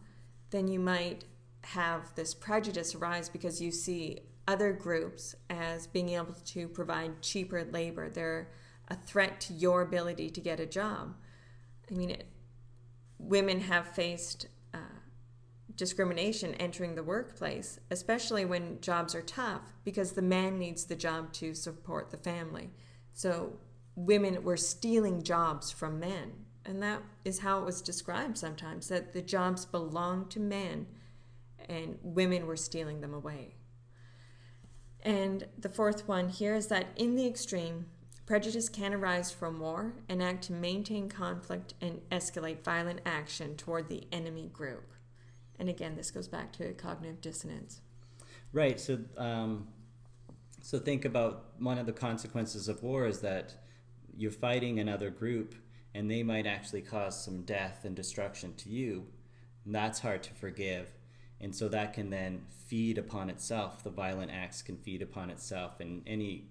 then you might have this prejudice arise because you see other groups as being able to provide cheaper labor. They're a threat to your ability to get a job. I mean, women have faced discrimination entering the workplace, especially when jobs are tough, because the man needs the job to support the family. So women were stealing jobs from men, and that is how it was described sometimes, that the jobs belonged to men and women were stealing them away. And the fourth one here is that in the extreme, prejudice can arise from war and act to maintain conflict and escalate violent action toward the enemy group. And again, this goes back to cognitive dissonance. Right. So think about one of the consequences of war is that you're fighting another group, and they might actually cause some death and destruction to you. And that's hard to forgive. And so that can then feed upon itself. The violent acts can feed upon itself. And any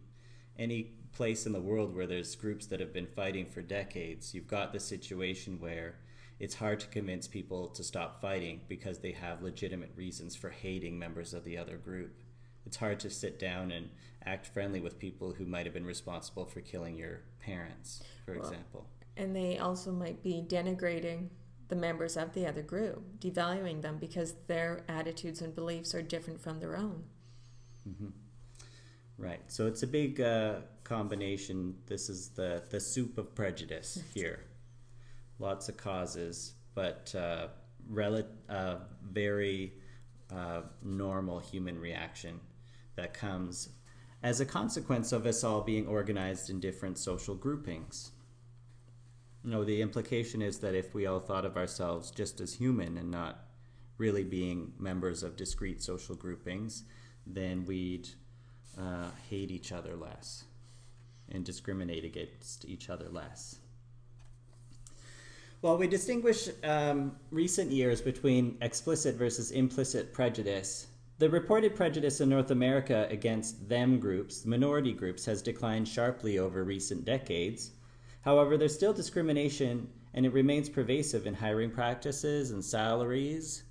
place in the world where there's groups that have been fighting for decades, you've got the situation where it's hard to convince people to stop fighting because they have legitimate reasons for hating members of the other group. It's hard to sit down and act friendly with people who might have been responsible for killing your parents, for example. And they also might be denigrating the members of the other group, devaluing them because their attitudes and beliefs are different from their own. Mm-hmm. Right. So it's a big combination. This is the soup of prejudice here. Lots of causes, but very normal human reaction that comes as a consequence of us all being organized in different social groupings. The implication is that if we all thought of ourselves just as human and not really being members of discrete social groupings, then we'd hate each other less and discriminate against each other less. Well, we distinguish recent years between explicit versus implicit prejudice. The reported prejudice in North America against them groups, minority groups, has declined sharply over recent decades. However, there's still discrimination, and it remains pervasive in hiring practices and salaries.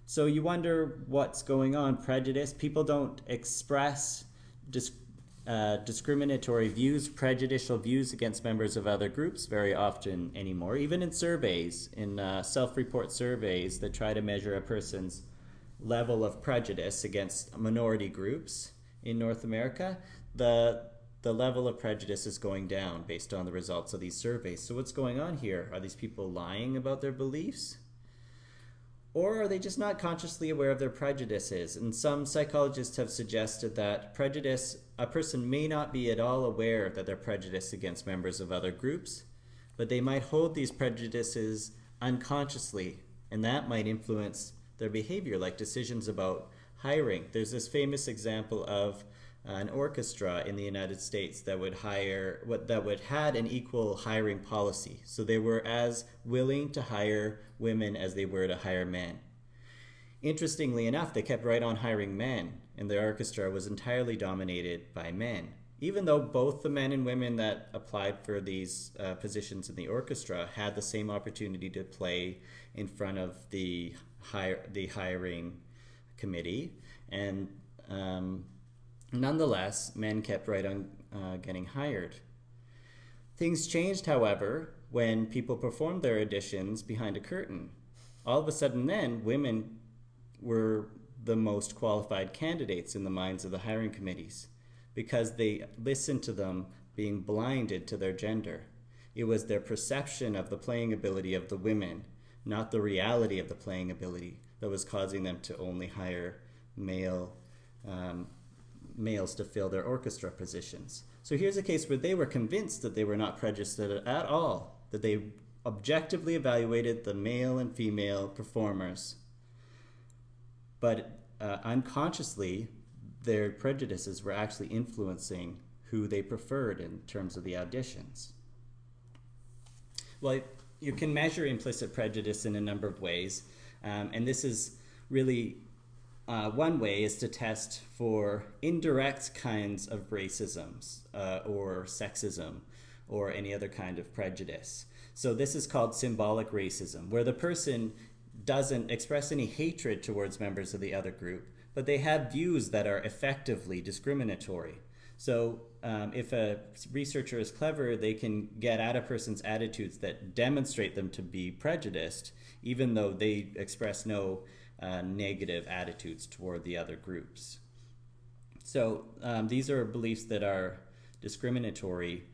So you wonder what's going on. Prejudice, people don't express discriminatory views, prejudicial views against members of other groups very often anymore. Even in surveys, in self-report surveys that try to measure a person's level of prejudice against minority groups in North America, the level of prejudice is going down based on the results of these surveys. So what's going on here? Are these people lying about their beliefs? Or are they just not consciously aware of their prejudices? And some psychologists have suggested that a person may not be at all aware that they're prejudiced against members of other groups, but they might hold these prejudices unconsciously, and that might influence their behavior, like decisions about hiring. There's this famous example of an orchestra in the United States that had an equal hiring policy. So they were as willing to hire women as they were to hire men. Interestingly enough, they kept right on hiring men, and their orchestra was entirely dominated by men. Even though both the men and women that applied for these positions in the orchestra had the same opportunity to play in front of the hiring committee, and nonetheless, men kept right on getting hired. Things changed, however, when people performed their auditions behind a curtain. All of a sudden then, women were the most qualified candidates in the minds of the hiring committees because they listened to them being blinded to their gender. It was their perception of the playing ability of the women, not the reality of the playing ability, that was causing them to only hire males to fill their orchestra positions. So here's a case where they were convinced that they were not prejudiced at all, that they objectively evaluated the male and female performers, but unconsciously their prejudices were actually influencing who they preferred in terms of the auditions. Well, you can measure implicit prejudice in a number of ways, and this is really one way is to test for indirect kinds of racisms or sexism or any other kind of prejudice. So this is called symbolic racism, where the person doesn't express any hatred towards members of the other group, but they have views that are effectively discriminatory. So if a researcher is clever, they can get at a person's attitudes that demonstrate them to be prejudiced, even though they express no negative attitudes toward the other groups. So these are beliefs that are discriminatory,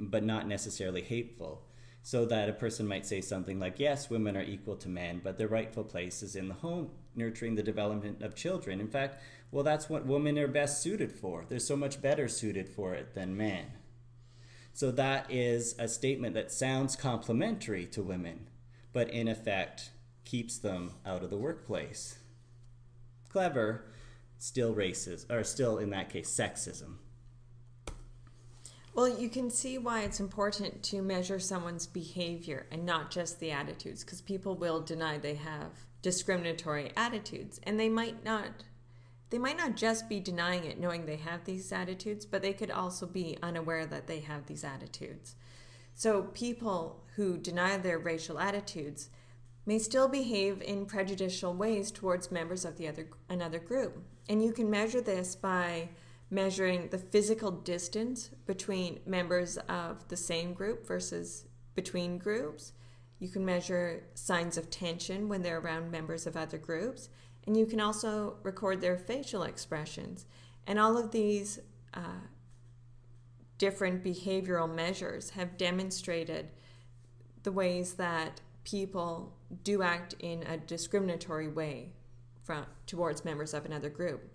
but not necessarily hateful. So that a person might say something like, yes, women are equal to men, but their rightful place is in the home, nurturing the development of children. In fact, well, that's what women are best suited for. They're so much better suited for it than men. So that is a statement that sounds complimentary to women, but in effect keeps them out of the workplace. Clever, still racist, or still in that case sexism. Well, you can see why it's important to measure someone's behavior and not just the attitudes, because people will deny they have discriminatory attitudes, and they might not just be denying it knowing they have these attitudes, but they could also be unaware that they have these attitudes. So people who deny their racial attitudes may still behave in prejudicial ways towards members of another group. And you can measure this by measuring the physical distance between members of the same group versus between groups. You can measure signs of tension when they're around members of other groups. And you can also record their facial expressions. And all of these different behavioral measures have demonstrated the ways that people do act in a discriminatory way towards members of another group.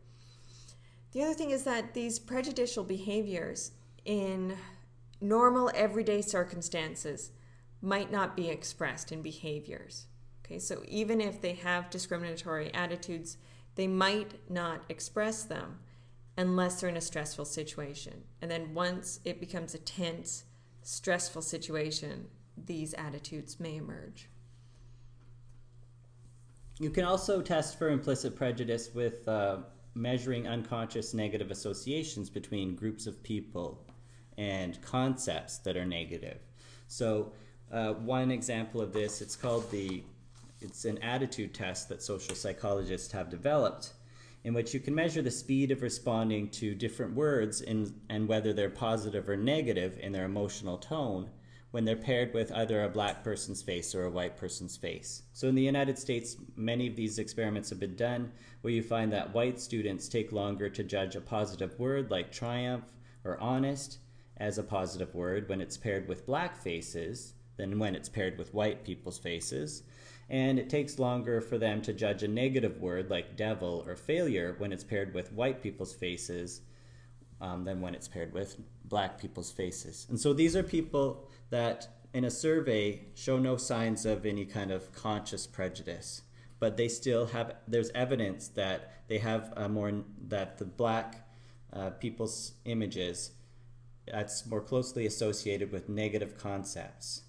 The other thing is that these prejudicial behaviors in normal everyday circumstances might not be expressed in behaviors. Okay, so even if they have discriminatory attitudes, they might not express them unless they're in a stressful situation. And then once it becomes a tense, stressful situation, these attitudes may emerge. You can also test for implicit prejudice with measuring unconscious negative associations between groups of people and concepts that are negative. So one example of this, it's an attitude test that social psychologists have developed, in which you can measure the speed of responding to different words and whether they're positive or negative in their emotional tone when they're paired with either a black person's face or a white person's face. So in the United States, many of these experiments have been done where you find that white students take longer to judge a positive word like triumph or honest as a positive word when it's paired with black faces than when it's paired with white people's faces. And it takes longer for them to judge a negative word like devil or failure when it's paired with white people's faces than when it's paired with black people's faces. And so these are people that in a survey show no signs of any kind of conscious prejudice, but they still have, there's evidence that they have that the black people's images, that's more closely associated with negative concepts.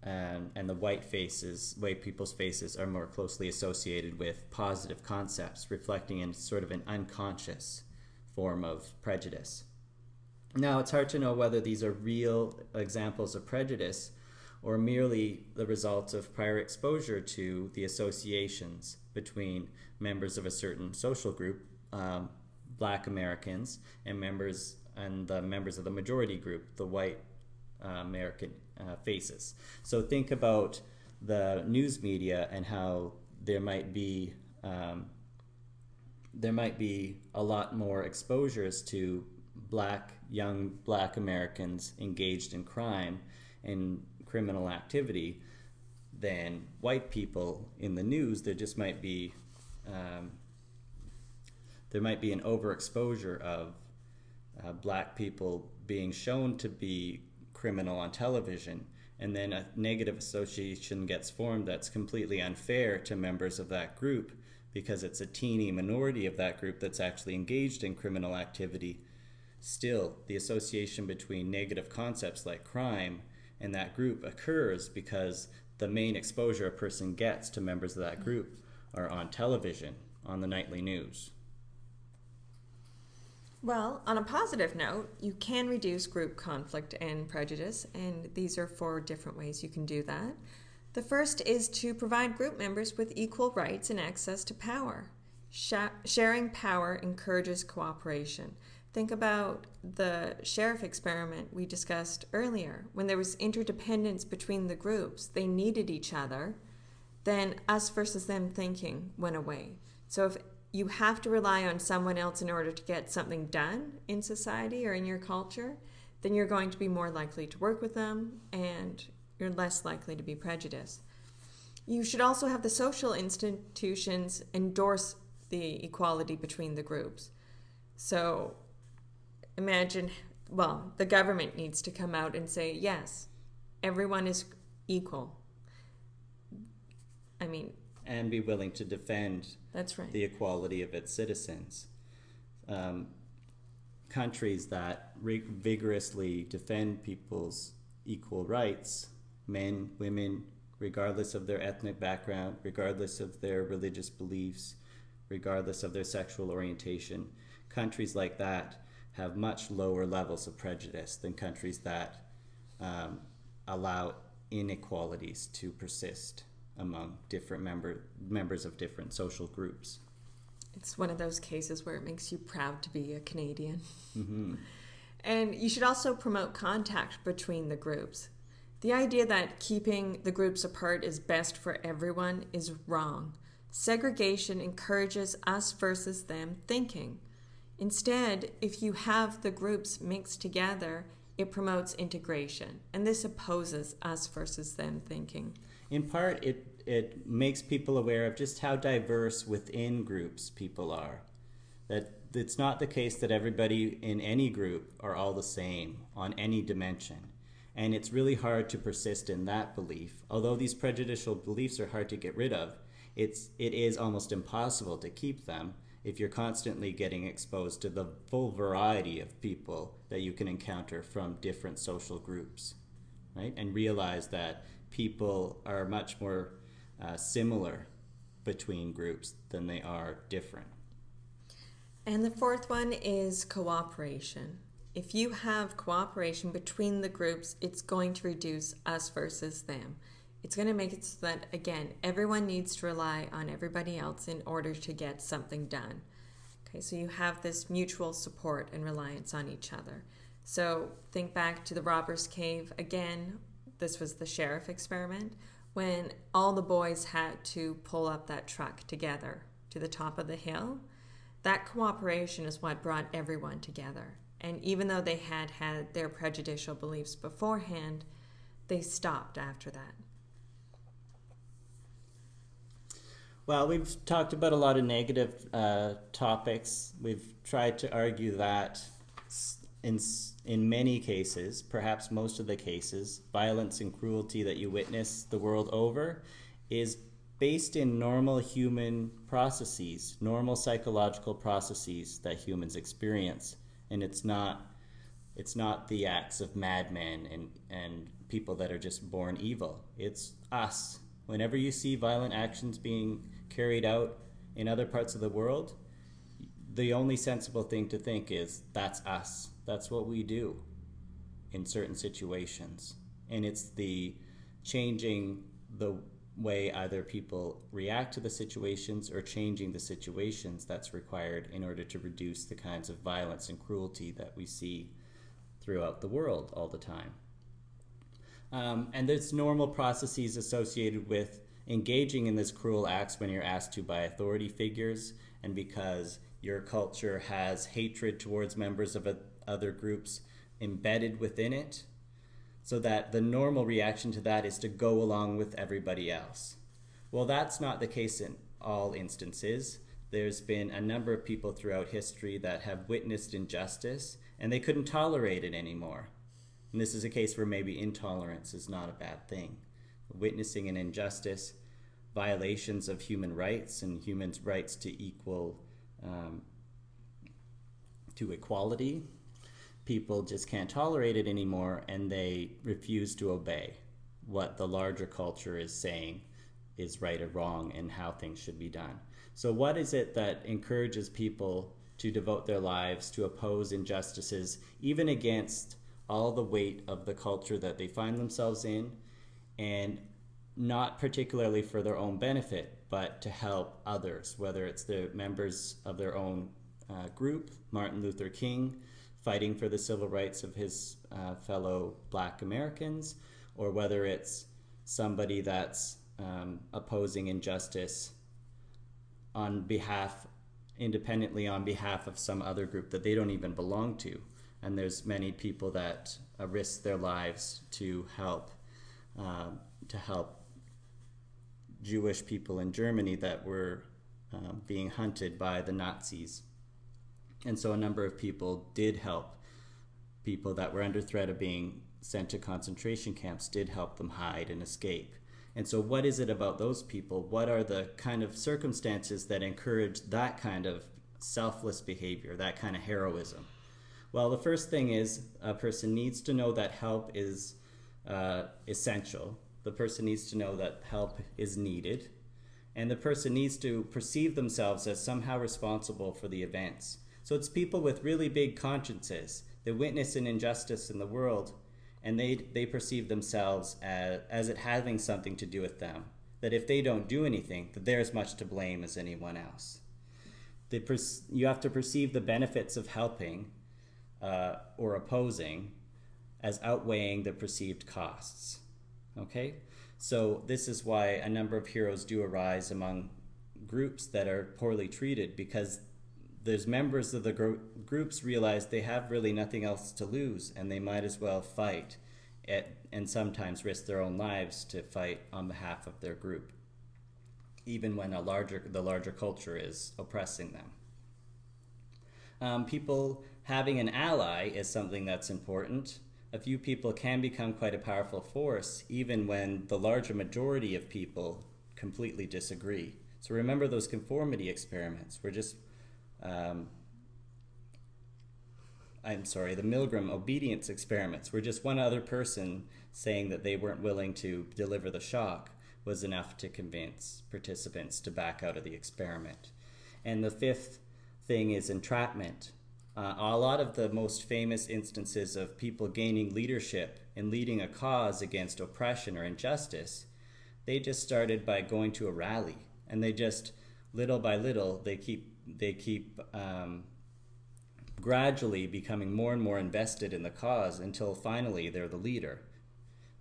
And the white people's faces are more closely associated with positive concepts, reflecting in sort of an unconscious form of prejudice. Now, it's hard to know whether these are real examples of prejudice or merely the result of prior exposure to the associations between members of a certain social group, Black Americans, and the members of the majority group, the white American faces. So think about the news media and how there might be a lot more exposures to young black Americans engaged in crime and criminal activity than white people in the news. There might be an overexposure of black people being shown to be criminal on television, and then a negative association gets formed that's completely unfair to members of that group because it's a teeny minority of that group that's actually engaged in criminal activity. Still, the association between negative concepts like crime and that group occurs because the main exposure a person gets to members of that group are on television, on the nightly news. Well, on a positive note, you can reduce group conflict and prejudice, and these are 4 different ways you can do that. The first is to provide group members with equal rights and access to power. Sharing power encourages cooperation. Think about the sheriff experiment we discussed earlier. When there was interdependence between the groups, they needed each other, then us versus them thinking went away. So if you have to rely on someone else in order to get something done in society or in your culture, then you're going to be more likely to work with them and you're less likely to be prejudiced. You should also have the social institutions endorse the equality between the groups. So imagine, the government needs to come out and say, yes, everyone is equal. And be willing to defend that's right. the equality of its citizens. Countries that vigorously defend people's equal rights, men, women, regardless of their ethnic background, regardless of their religious beliefs, regardless of their sexual orientation, countries like that have much lower levels of prejudice than countries that allow inequalities to persist among different members of different social groups. It's one of those cases where it makes you proud to be a Canadian. Mm-hmm. And you should also promote contact between the groups. The idea that keeping the groups apart is best for everyone is wrong. Segregation encourages us versus them thinking. Instead, if you have the groups mixed together, it promotes integration. And this opposes us versus them thinking. In part, it makes people aware of just how diverse within groups people are. That it's not the case that everybody in any group are all the same on any dimension. And it's really hard to persist in that belief. Although these prejudicial beliefs are hard to get rid of, it is almost impossible to keep them if you're constantly getting exposed to the full variety of people that you can encounter from different social groups, right? And realize that people are much more similar between groups than they are different. And the 4th one is cooperation. If you have cooperation between the groups, it's going to reduce us versus them. It's going to make it so that, again, everyone needs to rely on everybody else in order to get something done. Okay, so you have this mutual support and reliance on each other. So think back to the robber's cave again. This was the sheriff experiment, when all the boys had to pull up that truck together to the top of the hill. That cooperation is what brought everyone together. And even though they had their prejudicial beliefs beforehand, they stopped after that. Well, we've talked about a lot of negative topics. We've tried to argue that in many cases, perhaps most of the cases, violence and cruelty that you witness the world over is based in normal human processes, normal psychological processes that humans experience. And it's not the acts of madmen and people that are just born evil. It's us. Whenever you see violent actions being carried out in other parts of the world, the only sensible thing to think is, that's us. That's what we do in certain situations. And it's the changing the way either people react to the situations or changing the situations that's required in order to reduce the kinds of violence and cruelty that we see throughout the world all the time. And there's normal processes associated with engaging in this cruel acts when you're asked to by authority figures, and because your culture has hatred towards members of other groups embedded within it, so that the normal reaction to that is to go along with everybody else. Well, that's not the case in all instances. There's been a number of people throughout history that have witnessed injustice, and they couldn't tolerate it anymore. And this is a case where maybe intolerance is not a bad thing. Witnessing an injustice, violations of human rights and human rights to equality, people just can't tolerate it anymore, and they refuse to obey what the larger culture is saying is right or wrong and how things should be done. So what is it that encourages people to devote their lives to oppose injustices, even against all the weight of the culture that they find themselves in, and not particularly for their own benefit, but to help others, whether it's the members of their own group, Martin Luther King, fighting for the civil rights of his fellow Black Americans, or whether it's somebody that's opposing injustice independently on behalf of some other group that they don't even belong to. And there's many people that risk their lives to help Jewish people in Germany that were being hunted by the Nazis. And so a number of people did help people that were under threat of being sent to concentration camps, did help them hide and escape. And so what is it about those people? What are the kind of circumstances that encourage that kind of selfless behavior, that kind of heroism? Well, the first thing is a person needs to know that help is essential. The person needs to know that help is needed. And the person needs to perceive themselves as somehow responsible for the events. So it's people with really big consciences that witness an injustice in the world, and they perceive themselves as it having something to do with them. That if they don't do anything, that they're as much to blame as anyone else. You have to perceive the benefits of helping or opposing as outweighing the perceived costs. Okay? So this is why a number of heroes do arise among groups that are poorly treated, because there's members of the groups realize they have really nothing else to lose, and they might as well fight and sometimes risk their own lives to fight on behalf of their group, even when the larger culture is oppressing them. People having an ally is something that's important. A few people can become quite a powerful force, even when the larger majority of people completely disagree. So remember those conformity experiments. The Milgram obedience experiments, where just one other person saying that they weren't willing to deliver the shock was enough to convince participants to back out of the experiment. And the fifth thing is entrapment. A lot of the most famous instances of people gaining leadership and leading a cause against oppression or injustice, they just started by going to a rally, and they just, little by little, they keep gradually becoming more and more invested in the cause until finally they're the leader.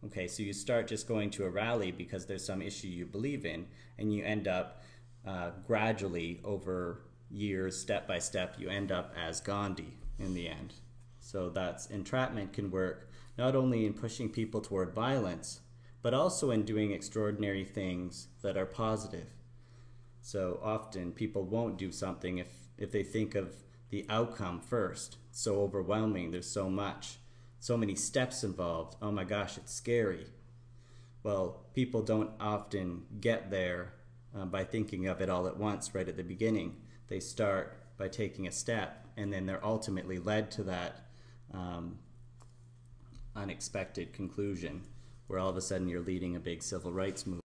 Okay, so you start just going to a rally because there's some issue you believe in, and you end up gradually over years, step by step, you end up as Gandhi in the end. So that's entrapment can work not only in pushing people toward violence, but also in doing extraordinary things that are positive. So often people won't do something if they think of the outcome first. It's so overwhelming, there's so many steps involved. Oh my gosh, it's scary. Well, people don't often get there by thinking of it all at once right at the beginning. They start by taking a step, and then they're ultimately led to that unexpected conclusion where all of a sudden you're leading a big civil rights movement.